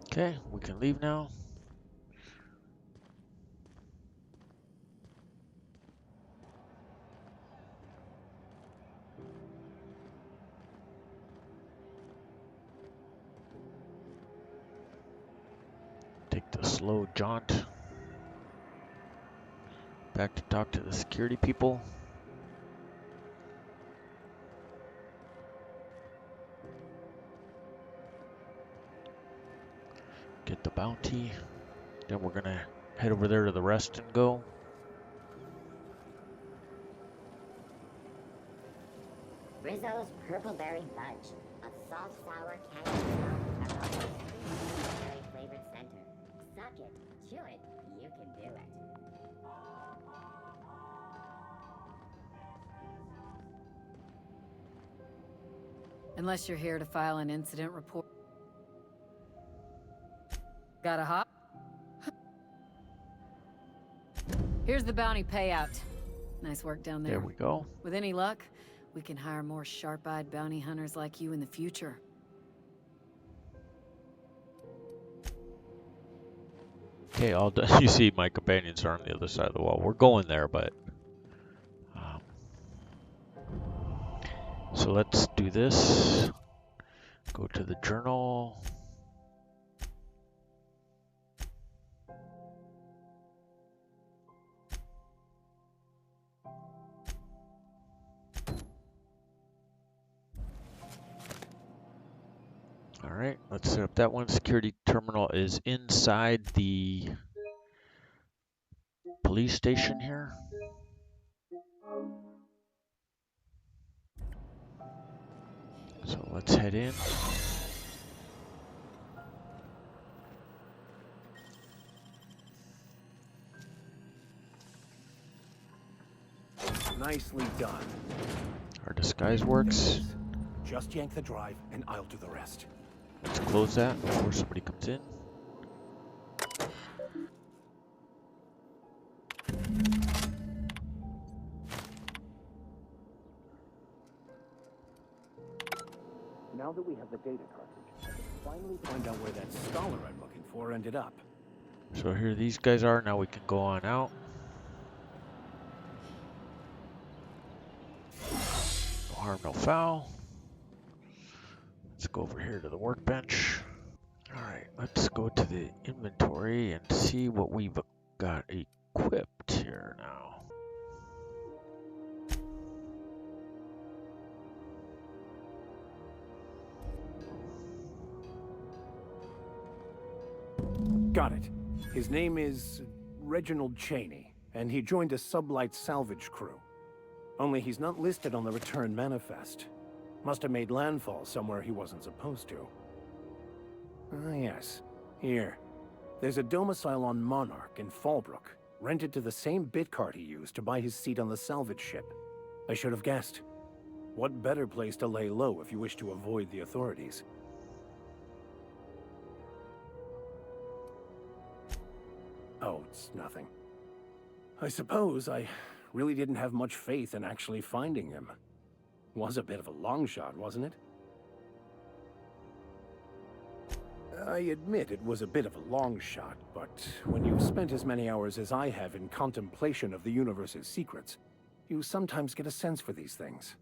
A: Okay, we can leave now. Take the slow jaunt back to talk to the security people. Get the bounty. Then we're gonna head over there to the rest and go.
L: Rizzo's Purple Berry Fudge, a salt sour candy berry flavored center. Suck it, chew it, you can do it.
K: Unless you're here to file an incident report. Got a hop? Here's the bounty payout. Nice work down there.
A: There we go.
K: With any luck, we can hire more sharp-eyed bounty hunters like you in the future.
A: Okay, all done. You see my companions are on the other side of the wall. We're going there, but... so let's do this. Go to the journal. All right, let's set up that one. Security terminal is inside the police station here. So let's head in.
B: Nicely done.
A: Our disguise works.
B: Just yank the drive and I'll do the rest.
A: Let's close that before somebody comes in.
B: Now that we have the data cartridge, I can finally find out where that scholar I'm looking for ended up.
A: So here these guys are. Now we can go on out. harm, no foul. Let's go over here to the workbench. Alright, let's go to the inventory and see what we've got equipped here now.
B: Got it. His name is Reginald Cheney, and he joined a sublight salvage crew. Only he's not listed on the return manifest. Must have made landfall somewhere he wasn't supposed to. Ah, yes. Here. There's a domicile on Monarch in Fallbrook, rented to the same bit card he used to buy his seat on the salvage ship. I should have guessed. What better place to lay low if you wish to avoid the authorities? Oh, it's nothing. I suppose I really didn't have much faith in actually finding him. Was a bit of a long shot, wasn't it? I admit it was a bit of a long shot, but when you've spent as many hours as I have in contemplation of the universe's secrets, you sometimes get a sense for these things.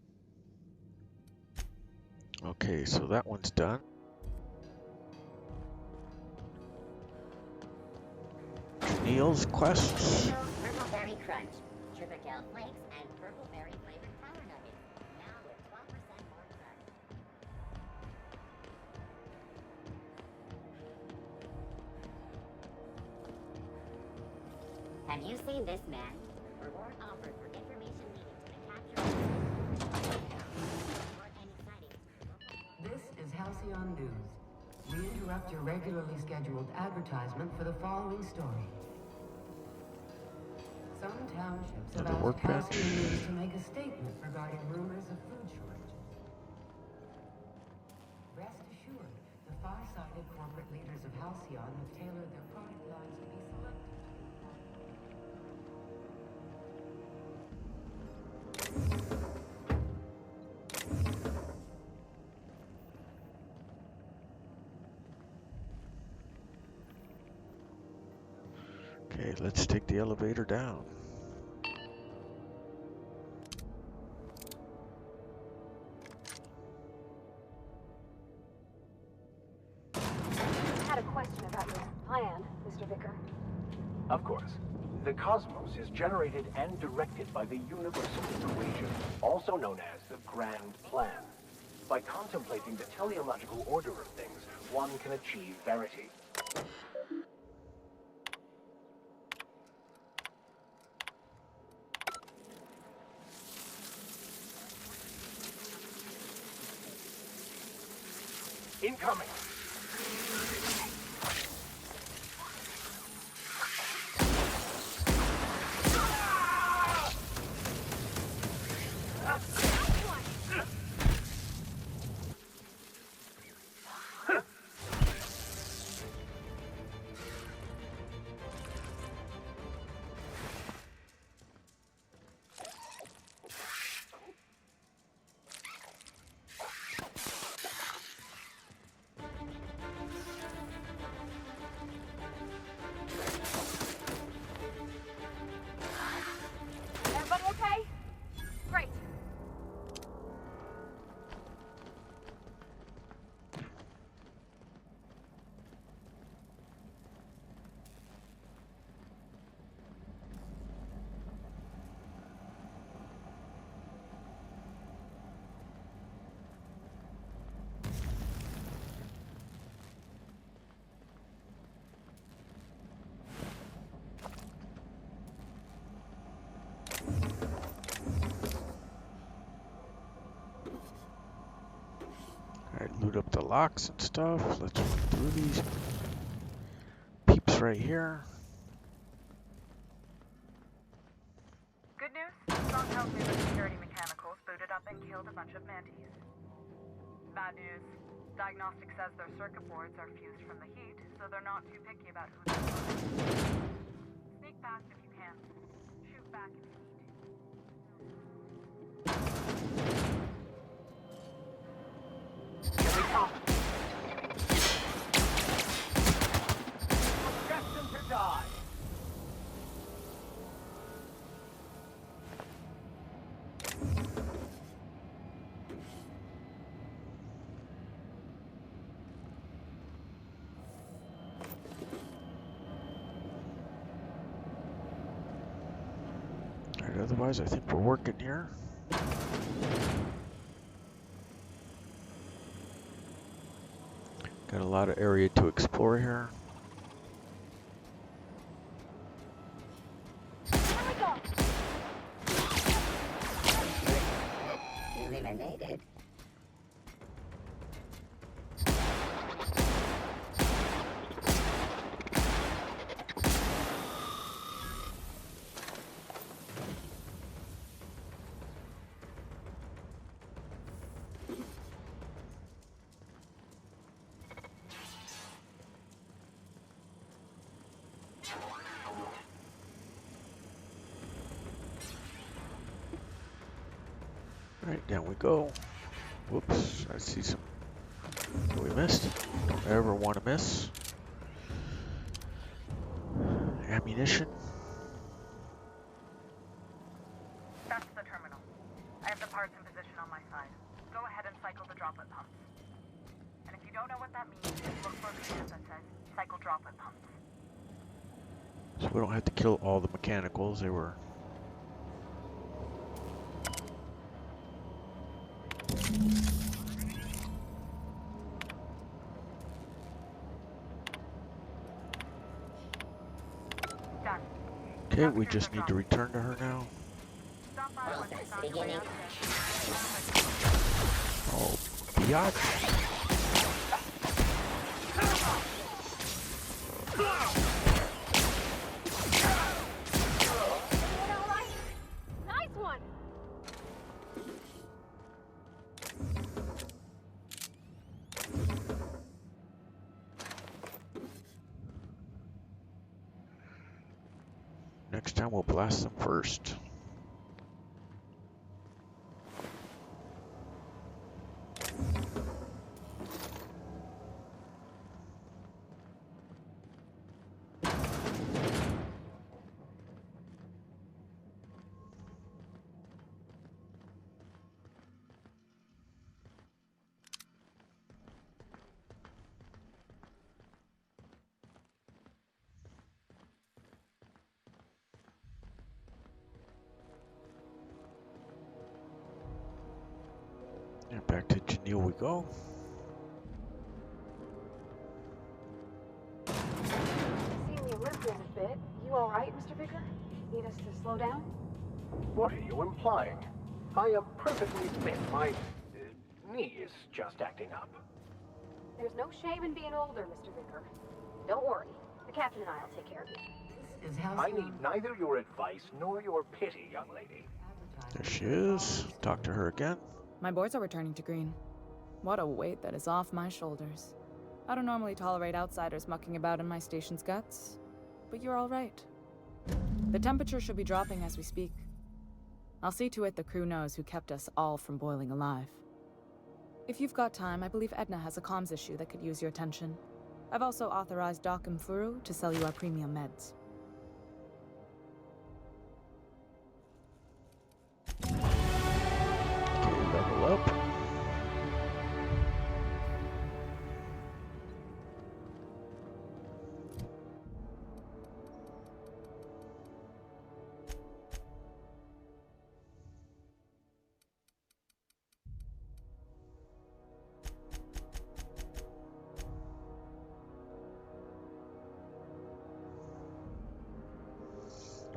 A: Okay, so that one's done. Neil's quests.
L: Purple berry crunch, Triple flakes, and purple berry flavored power nuggets. Now with 12% more crunch. Have you seen this man? Reward offered for information needed to the capture of any sightings.
C: This is Halcyon News. We interrupt your regularly scheduled advertisement for the following story. Some townships have asked Halcyon News to make a statement regarding rumors of food shortages. Rest assured, the far-sighted corporate leaders of Halcyon have tailored their product lines to be selected.
A: Okay, let's take the elevator down.
D: I had a question about your plan, Mr. Vicker.
G: Of course. The cosmos is generated and directed by the universal equation, also known as the Grand Plan. By contemplating the teleological order of things, one can achieve verity. Incoming!
D: Everybody okay? Great.
A: Alright, loot up the locks and stuff. Let's run through these peeps right here.
Q: Good news, Strong House Neighbor Security Mechanicals booted up and killed a bunch of mantis. Bad news, Diagnostic says their circuit boards are fused from the heat, so they're not too picky about who they are. Sneak past if you can. Shoot back if you need to.
G: Destined to die!
A: otherwise I think we're working here. Got a lot of area to explore here.
L: Eliminated.
A: Alright, down we go. Whoops, I see some we missed. Don't ever want to miss. Ammunition.
Q: That's the terminal. I have the parts in position on my side. Go ahead and cycle the droplet pumps. And if you don't know what that means, look for a command that says cycle droplet pumps.
A: So we don't have to kill all the mechanicals. They were... Okay, we just need to return to her now. Oh, biatch.
D: Nice one.
A: Next time we'll blast them first. And back to Junlei we go.
D: Seeing you limping a bit. You all right, Mr. Vicker? Need us to slow down?
G: What are you implying? I am perfectly fit. My knee is just acting up.
D: There's no shame in being older, Mr. Vicker. Don't worry. The captain and I will take care of you.
G: I need neither your advice nor your pity, young lady.
A: There she is. Talk to her again.
M: My boards are returning to green. What a weight that is off my shoulders. I don't normally tolerate outsiders mucking about in my station's guts, but you're all right. The temperature should be dropping as we speak. I'll see to it the crew knows who kept us all from boiling alive. If you've got time, I believe Edna has a comms issue that could use your attention. I've also authorized Doc and Furu to sell you our premium meds.
A: Okay, level up.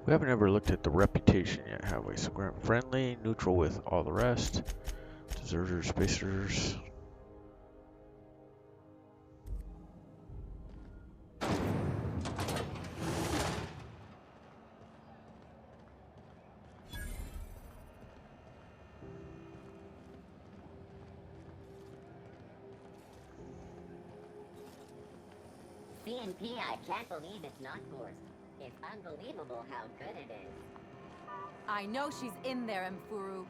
A: We haven't ever looked at the reputation yet, have we? So we're friendly, neutral with all the rest. Deserters, spacers.
L: CNP, I can't believe it's not forced. It's unbelievable how good it is.
K: I know she's in there, Mfuru.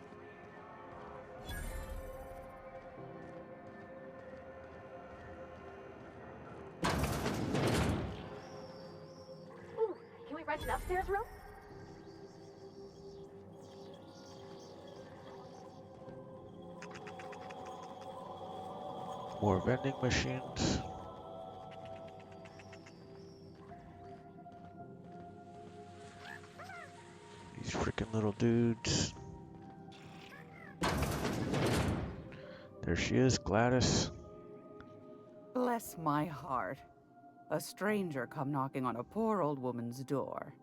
D: Ooh, can we rent an upstairs room?
A: More vending machines. These freaking little dudes. There she is, Gladys.
R: Bless my heart. A stranger come knocking on a poor old woman's door.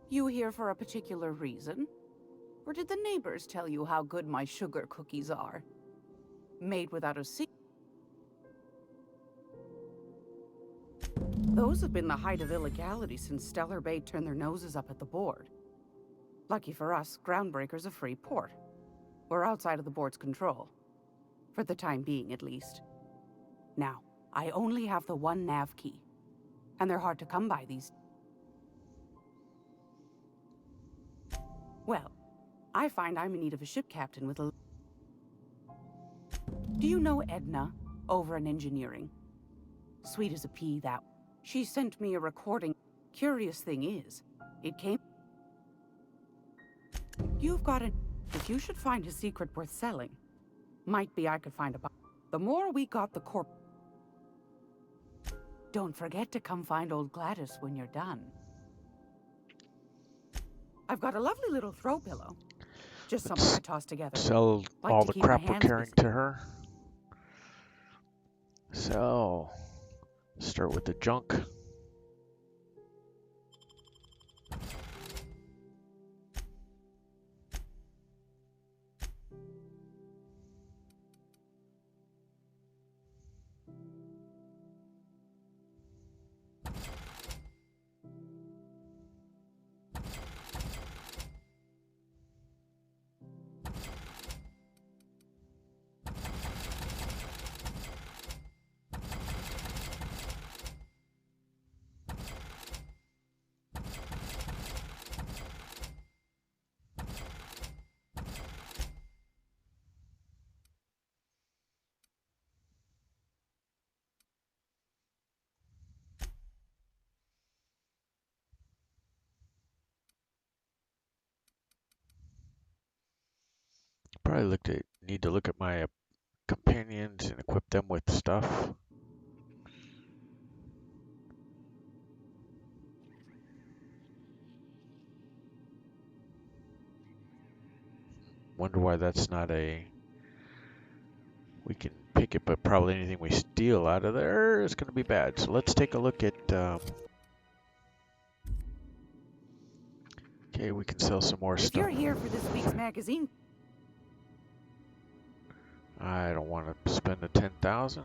R: You here for a particular reason? Or did the neighbors tell you how good my sugar cookies are? Made without a seed. Those have been the height of illegality since Stellar Bay turned their noses up at the board. Lucky for us, Groundbreaker's a free port. We're outside of the board's control. For the time being, at least. Now, I only have the one nav key. And they're hard to come by these. Well, I find I'm in need of a ship captain with a... Do you know Edna, over in engineering? Sweet as a pea, that. She sent me a recording. Curious thing is, it came... You've got a... If you should find a secret worth selling, might be I could find a... The more we got the corp... Don't forget to come find old Gladys when you're done. I've got a lovely little throw pillow. Just something I tossed together.
A: Sell
R: Like
A: all
R: to
A: the
R: keep my
A: crap we're
R: hands
A: carrying
R: busy.
A: to her. So, start with the junk. Probably need to look at my companions and equip them with stuff. Wonder why that's not a... We can pick it, but probably anything we steal out of there is going to be bad. So let's take a look at... Okay, we can sell some more
R: If
A: stuff.
R: you're here for this week's magazine...
A: I don't want to spend the 10,000.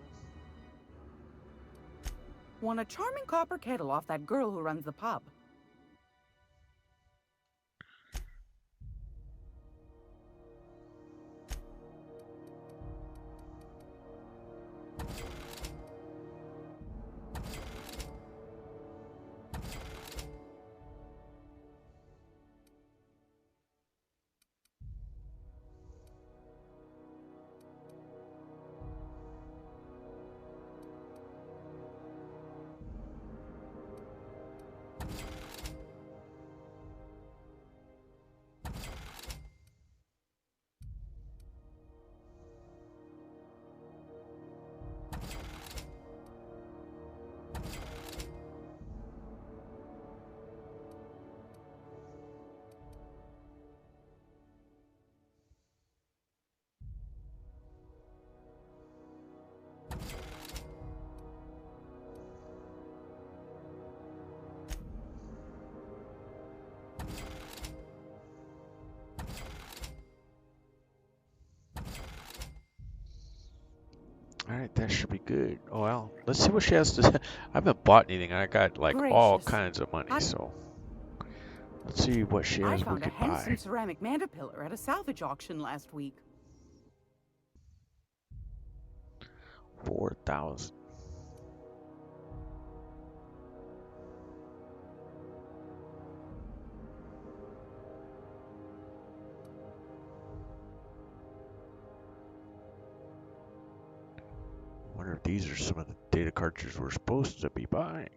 R: Want a charming copper kettle off that girl who runs the pub.
A: Alright, that should be good. Oh well, let's see what she has to... I haven't bought anything. I got like all
R: Gracious.
A: kinds of money, so... Let's see what she
R: I
A: has we
R: found a
A: could
R: handsome
A: buy.
R: ceramic mandapillar at a salvage auction last week.
A: 4,000. Wonder if these are some of the data cartridges we're supposed to be buying.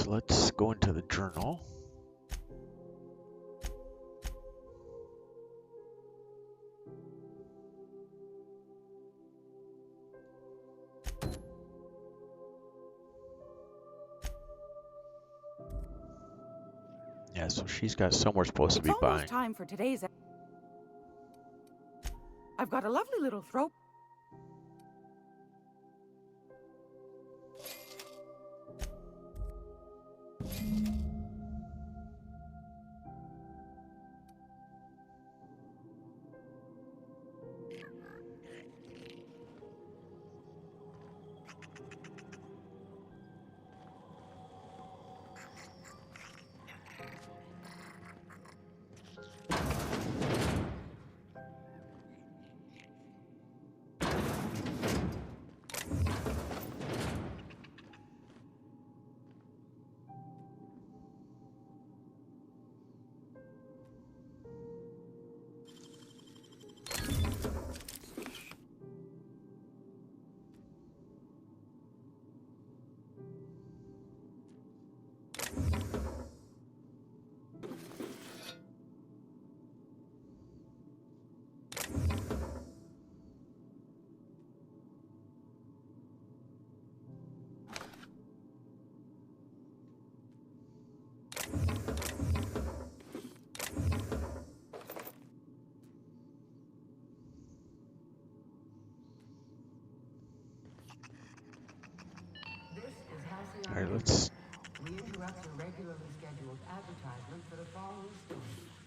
A: So let's go into the journal. Yeah, so she's got somewhere supposed to be
R: It's almost
A: buying.
R: time for today's. I've got a lovely little throat.
A: All right, let's
S: We interrupt the regularly scheduled advertisement for the following story.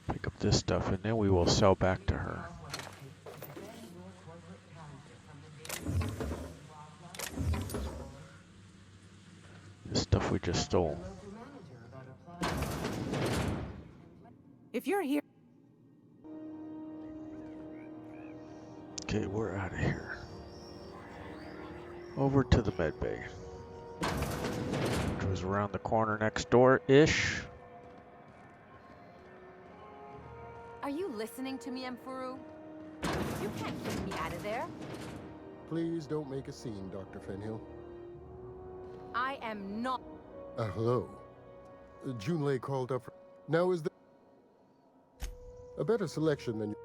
A: pick up this stuff and then we will sell back to her. The stuff we just stole.
R: If you're here.
A: Okay, we're out of here. Over to the med bay. Which was around the corner next door-ish.
D: Are you listening to me, Emfuru? You can't keep me out of there.
T: Please don't make a scene, Dr. Fenhill.
D: I am not.
T: Hello. Junlei called up. Now is there a better selection than you?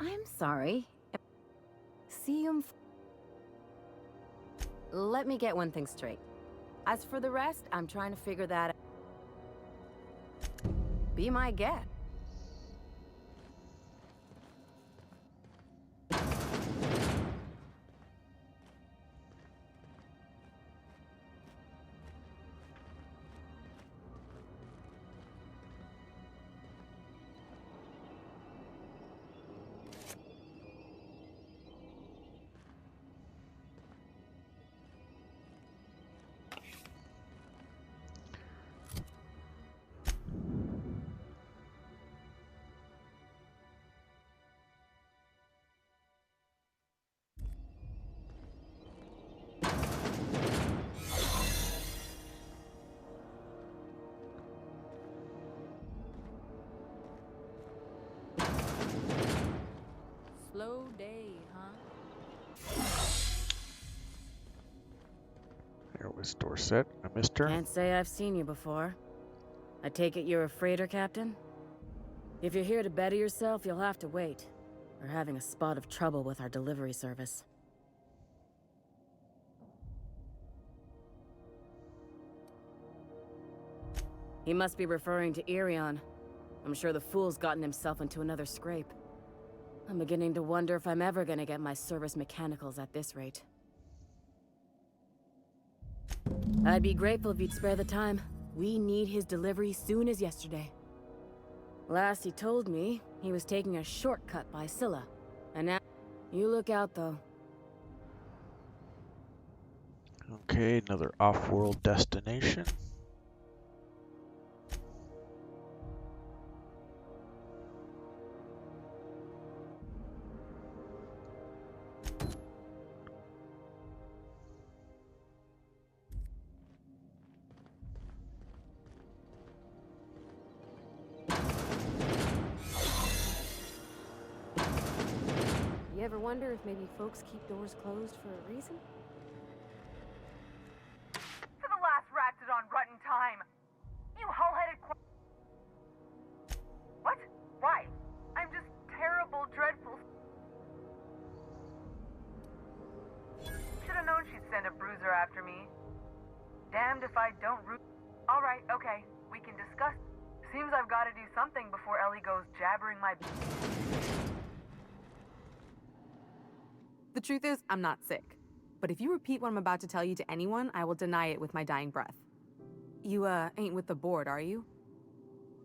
D: I'm sorry. See him. Let me get one thing straight. As for the rest, I'm trying to figure that out. Be my guest.
M: Slow day, huh?
A: There was Dorset. I missed her.
U: Can't say I've seen you before. I take it you're a freighter captain? If you're here to better yourself, you'll have to wait. We're having a spot of trouble with our delivery service. He must be referring to Irion. I'm sure the fool's gotten himself into another scrape. I'm beginning to wonder if I'm ever gonna get my service mechanicals at this rate. I'd be grateful if you'd spare the time. We need his delivery soon as yesterday. Last he told me, he was taking a shortcut by Scylla. And now, you look out though.
A: Okay, another off-world destination.
D: You ever wonder if maybe folks keep doors closed for a reason?
Q: For the last ratted on rotten time! You hull-headed What? Why? I'm just terrible, dreadful... Should've known she'd send a bruiser after me. Damned if I don't root... Alright, okay. We can discuss. Seems I've gotta do something before Ellie goes jabbering my...
M: The truth is, I'm not sick. But if you repeat what I'm about to tell you to anyone, I will deny it with my dying breath. You, ain't with the board, are you?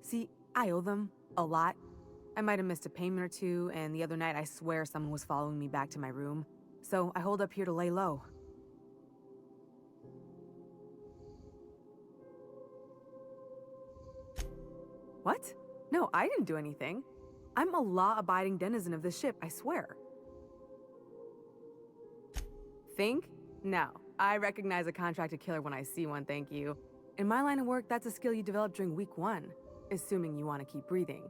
M: See, I owe them a lot. I might have missed a payment or two, and the other night I swear someone was following me back to my room. So I hold up here to lay low. What? No, I didn't do anything. I'm a law-abiding denizen of this ship, I swear. Think? No. I recognize a contracted killer when I see one, thank you. In my line of work, that's a skill you develop during week 1, assuming you want to keep breathing.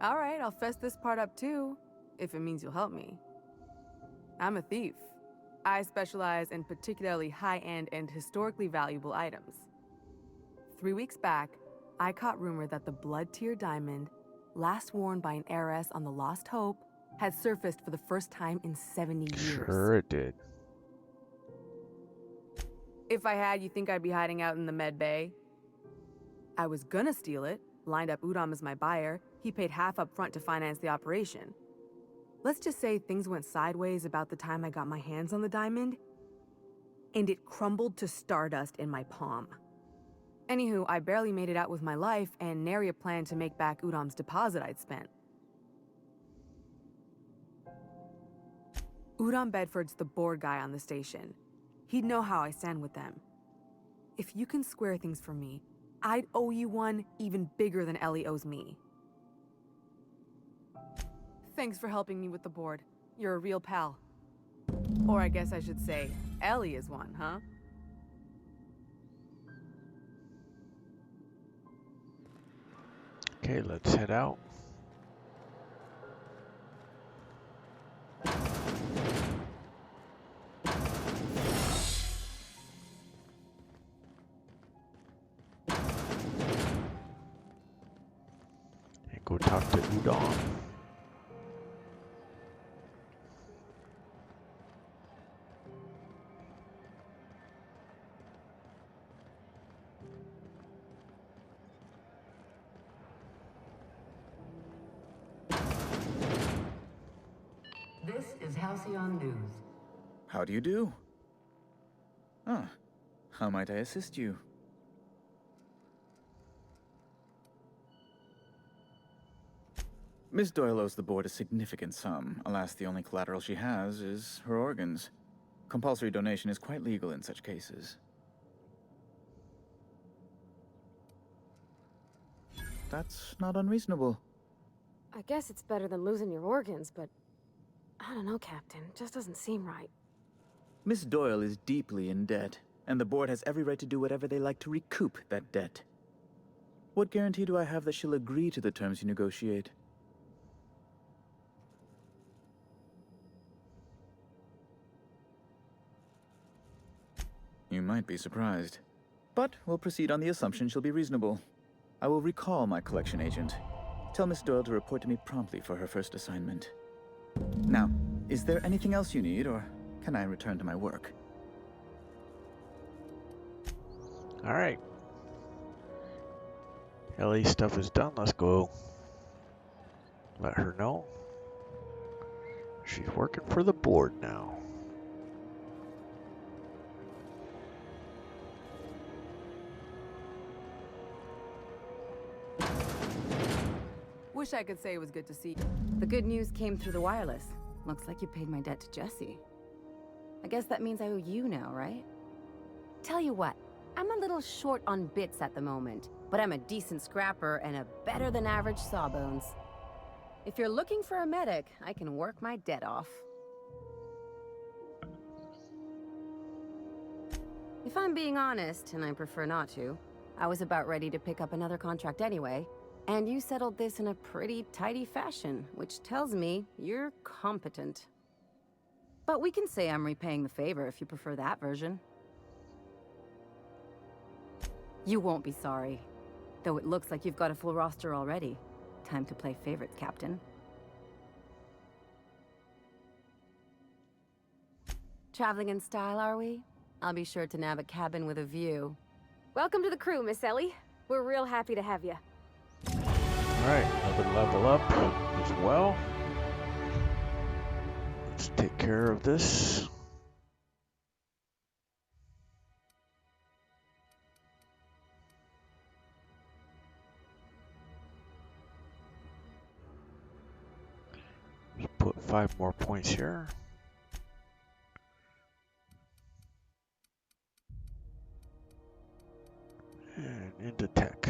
M: Alright, I'll fess this part up too, if it means you'll help me. I'm a thief. I specialize in particularly high-end and historically valuable items. 3 weeks back, I caught rumor that the blood-tier diamond, last worn by an heiress on the Lost Hope, had surfaced for the first time in 70 years.
A: Sure it did.
M: If I had, you think I'd be hiding out in the med bay? I was gonna steal it, lined up Udom as my buyer. He paid half up front to finance the operation. Let's just say things went sideways about the time I got my hands on the diamond, and it crumbled to stardust in my palm. Anywho, I barely made it out with my life, and nary a plan to make back Udom's deposit I'd spent. Udom Bedford's the board guy on the station. He'd know how I stand with them. If you can square things for me, I'd owe you one even bigger than Ellie owes me. Thanks for helping me with the board. You're a real pal. Or I guess I should say, Ellie is one, huh?
A: Okay, let's head out. And go talk to Udom.
S: This is Halcyon News.
P: How do you do? Ah, how might I assist you? Miss Doyle owes the board a significant sum. Alas, the only collateral she has is her organs. Compulsory donation is quite legal in such cases. That's not unreasonable.
D: I guess it's better than losing your organs, but I don't know, Captain. It just doesn't seem right.
P: Miss Doyle is deeply in debt, and the board has every right to do whatever they like to recoup that debt. What guarantee do I have that she'll agree to the terms you negotiate? You might be surprised. But we'll proceed on the assumption she'll be reasonable. I will recall my collection agent. Tell Miss Doyle to report to me promptly for her first assignment. Now, is there anything else you need, or can I return to my work?
A: All right. Ellie's stuff is done. Let's go let her know. She's working for the board now.
M: Wish I could say it was good to see you.
E: The good news came through the wireless. Looks like you paid my debt to Jesse. I guess that means I owe you now, right? Tell you what, I'm a little short on bits at the moment, but I'm a decent scrapper and a better-than-average sawbones. If you're looking for a medic, I can work my debt off. If I'm being honest, and I prefer not to, I was about ready to pick up another contract anyway. And you settled this in a pretty tidy fashion, which tells me you're competent. But we can say I'm repaying the favor if you prefer that version. You won't be sorry. Though it looks like you've got a full roster already. Time to play favorites, Captain. Traveling in style, are we? I'll be sure to nab a cabin with a view.
D: Welcome to the crew, Miss Ellie. We're real happy to have you.
A: Alright, another level up as well. Let's take care of this. Let's put 5 more points here. And into tech.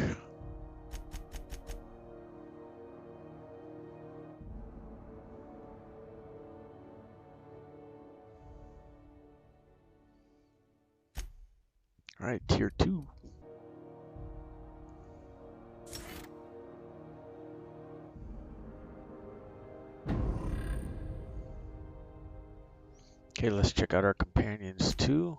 A: All right, tier 2. Okay, let's check out our companions too.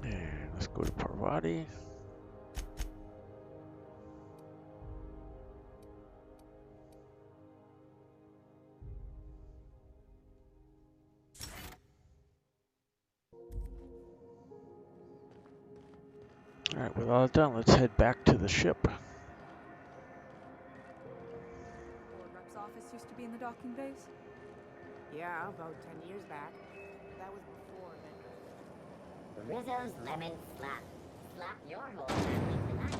A: And let's go to Parvati. All right, with all done, let's head back to the ship.
K: Board rep's office used to be in the docking bays?
F: Yeah, about 10 years back. That was before
L: Rizzo's lemon slap. Slap your whole family tonight.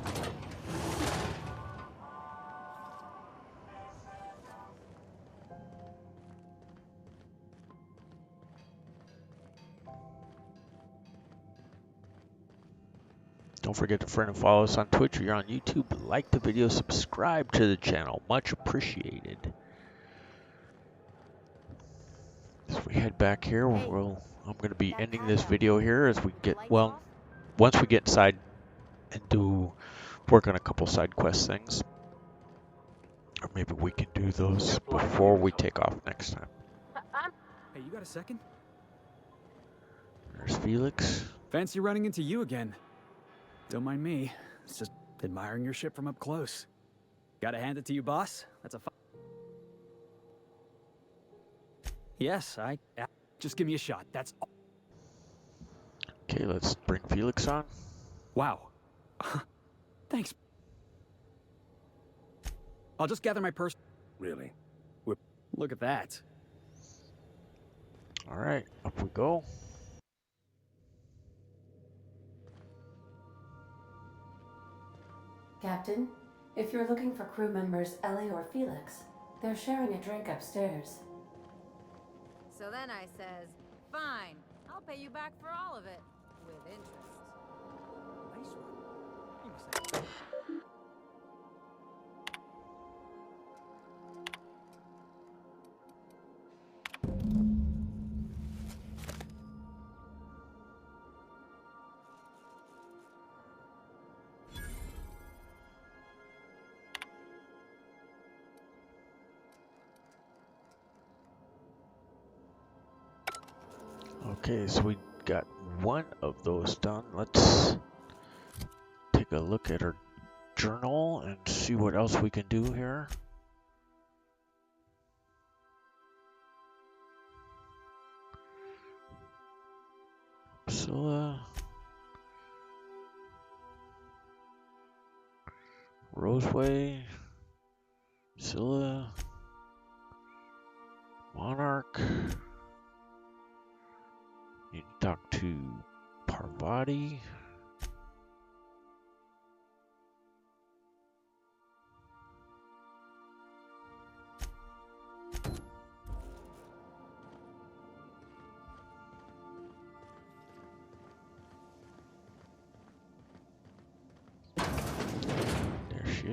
A: Don't forget to friend and follow us on Twitch or you're on YouTube. Like the video, subscribe to the channel. Much appreciated. As we head back here, I'm going to be ending this video here as we get, well, once we get inside and work on a couple side quest things. Or maybe we can do those before we take off next time.
H: Hey, you got a second?
A: There's Felix.
H: Fancy running into you again. Don't mind me. It's just admiring your ship from up close. Gotta hand it to you, boss. That's a Yes, just give me a shot. That's all.
A: Okay, let's bring Felix on.
H: Wow. Thanks. I'll just gather my purse.
B: Really?
H: Look at that.
A: All right, up we go.
C: Captain, if you're looking for crew members Ellie or Felix, they're sharing a drink upstairs.
E: So then I says, fine, I'll pay you back for all of it, with interest.
H: Nice one. You must have...
A: Okay, so we got one of those done. Let's take a look at our journal and see what else we can do here. Priscilla. Roseway. Priscilla. Monarch. Need to talk to Parvati.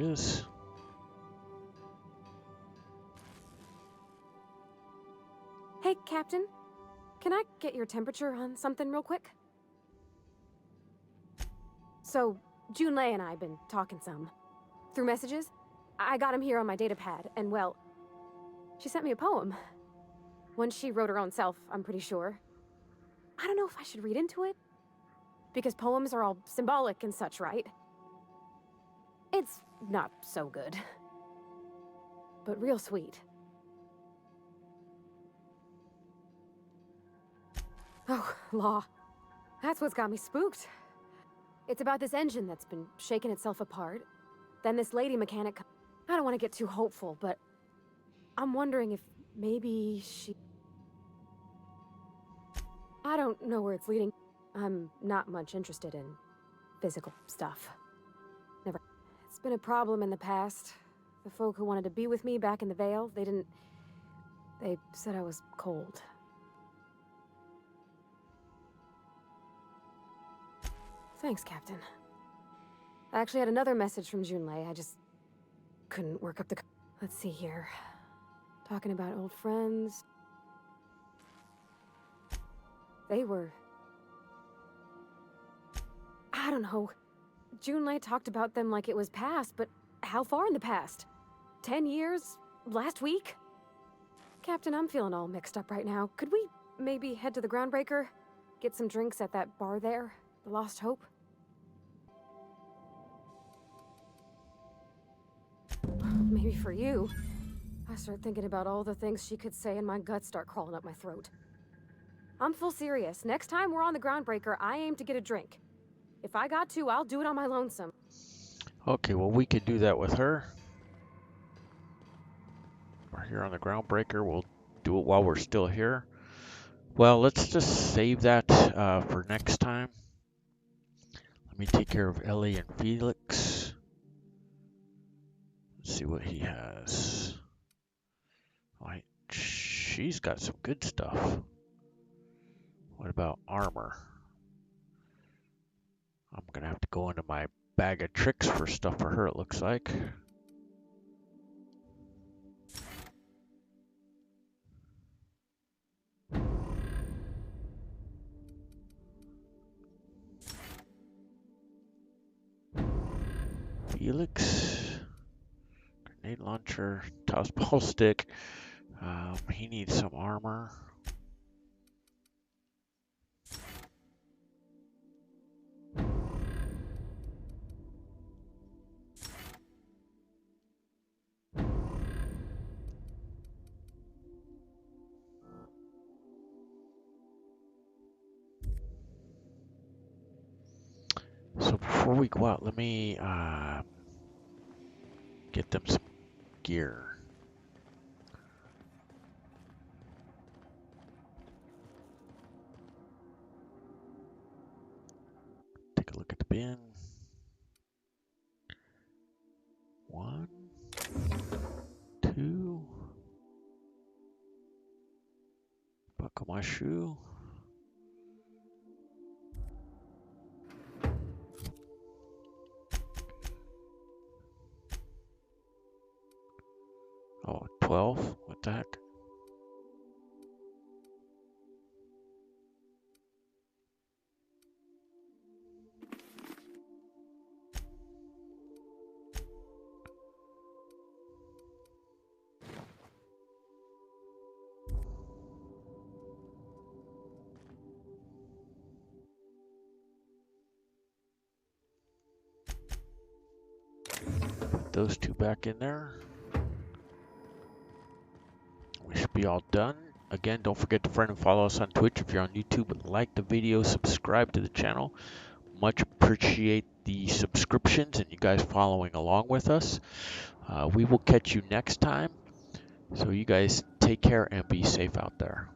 A: is.
D: Hey, Captain. Can I get your temperature on something real quick? So, Junlei and I have been talking some. Through messages. I got him here on my datapad, and well, she sent me a poem. One she wrote her own self, I'm pretty sure. I don't know if I should read into it. Because poems are all symbolic and such, right? It's not so good. But real sweet. Oh, law. That's what's got me spooked. It's about this engine that's been shaking itself apart. Then this lady mechanic... I don't want to get too hopeful, but... I'm wondering if maybe she... I don't know where it's leading. I'm not much interested in physical stuff. Never. It's been a problem in the past. The folk who wanted to be with me back in the Vale, they didn't... They said I was cold. Thanks, Captain. I actually had another message from Junlei. I just couldn't work up the... Let's see here. Talking about old friends. They were... I don't know. Junlei talked about them like it was past, but how far in the past? 10 years? Last week? Captain, I'm feeling all mixed up right now. Could we maybe head to the Groundbreaker? Get some drinks at that bar there? The Lost Hope? Maybe for you. I start thinking about all the things she could say and my guts start crawling up my throat. I'm full serious. Next time we're on the Groundbreaker, I aim to get a drink. If I got to, I'll do it on my lonesome.
A: Okay, well, we could do that with her. We're here on the Groundbreaker. We'll do it while we're still here. Well, let's just save that for next time. Let me take care of Ellie and Felix. Let's see what he has. Right, she's got some good stuff. What about armor? I'm gonna have to go into my bag of tricks for stuff for her, it looks like. Felix, grenade launcher, toss ball stick. He needs some armor. So before we go out, let me get them some gear. Take a look at the bin. 1, 2. Buckle my shoe. Oh, 12? What the heck? Put those two back in there. We should be all done. Again, don't forget to friend and follow us on Twitch. If you're on YouTube, like the video, subscribe to the channel. Much appreciate the subscriptions and you guys following along with us. We will catch you next time. So you guys take care and be safe out there.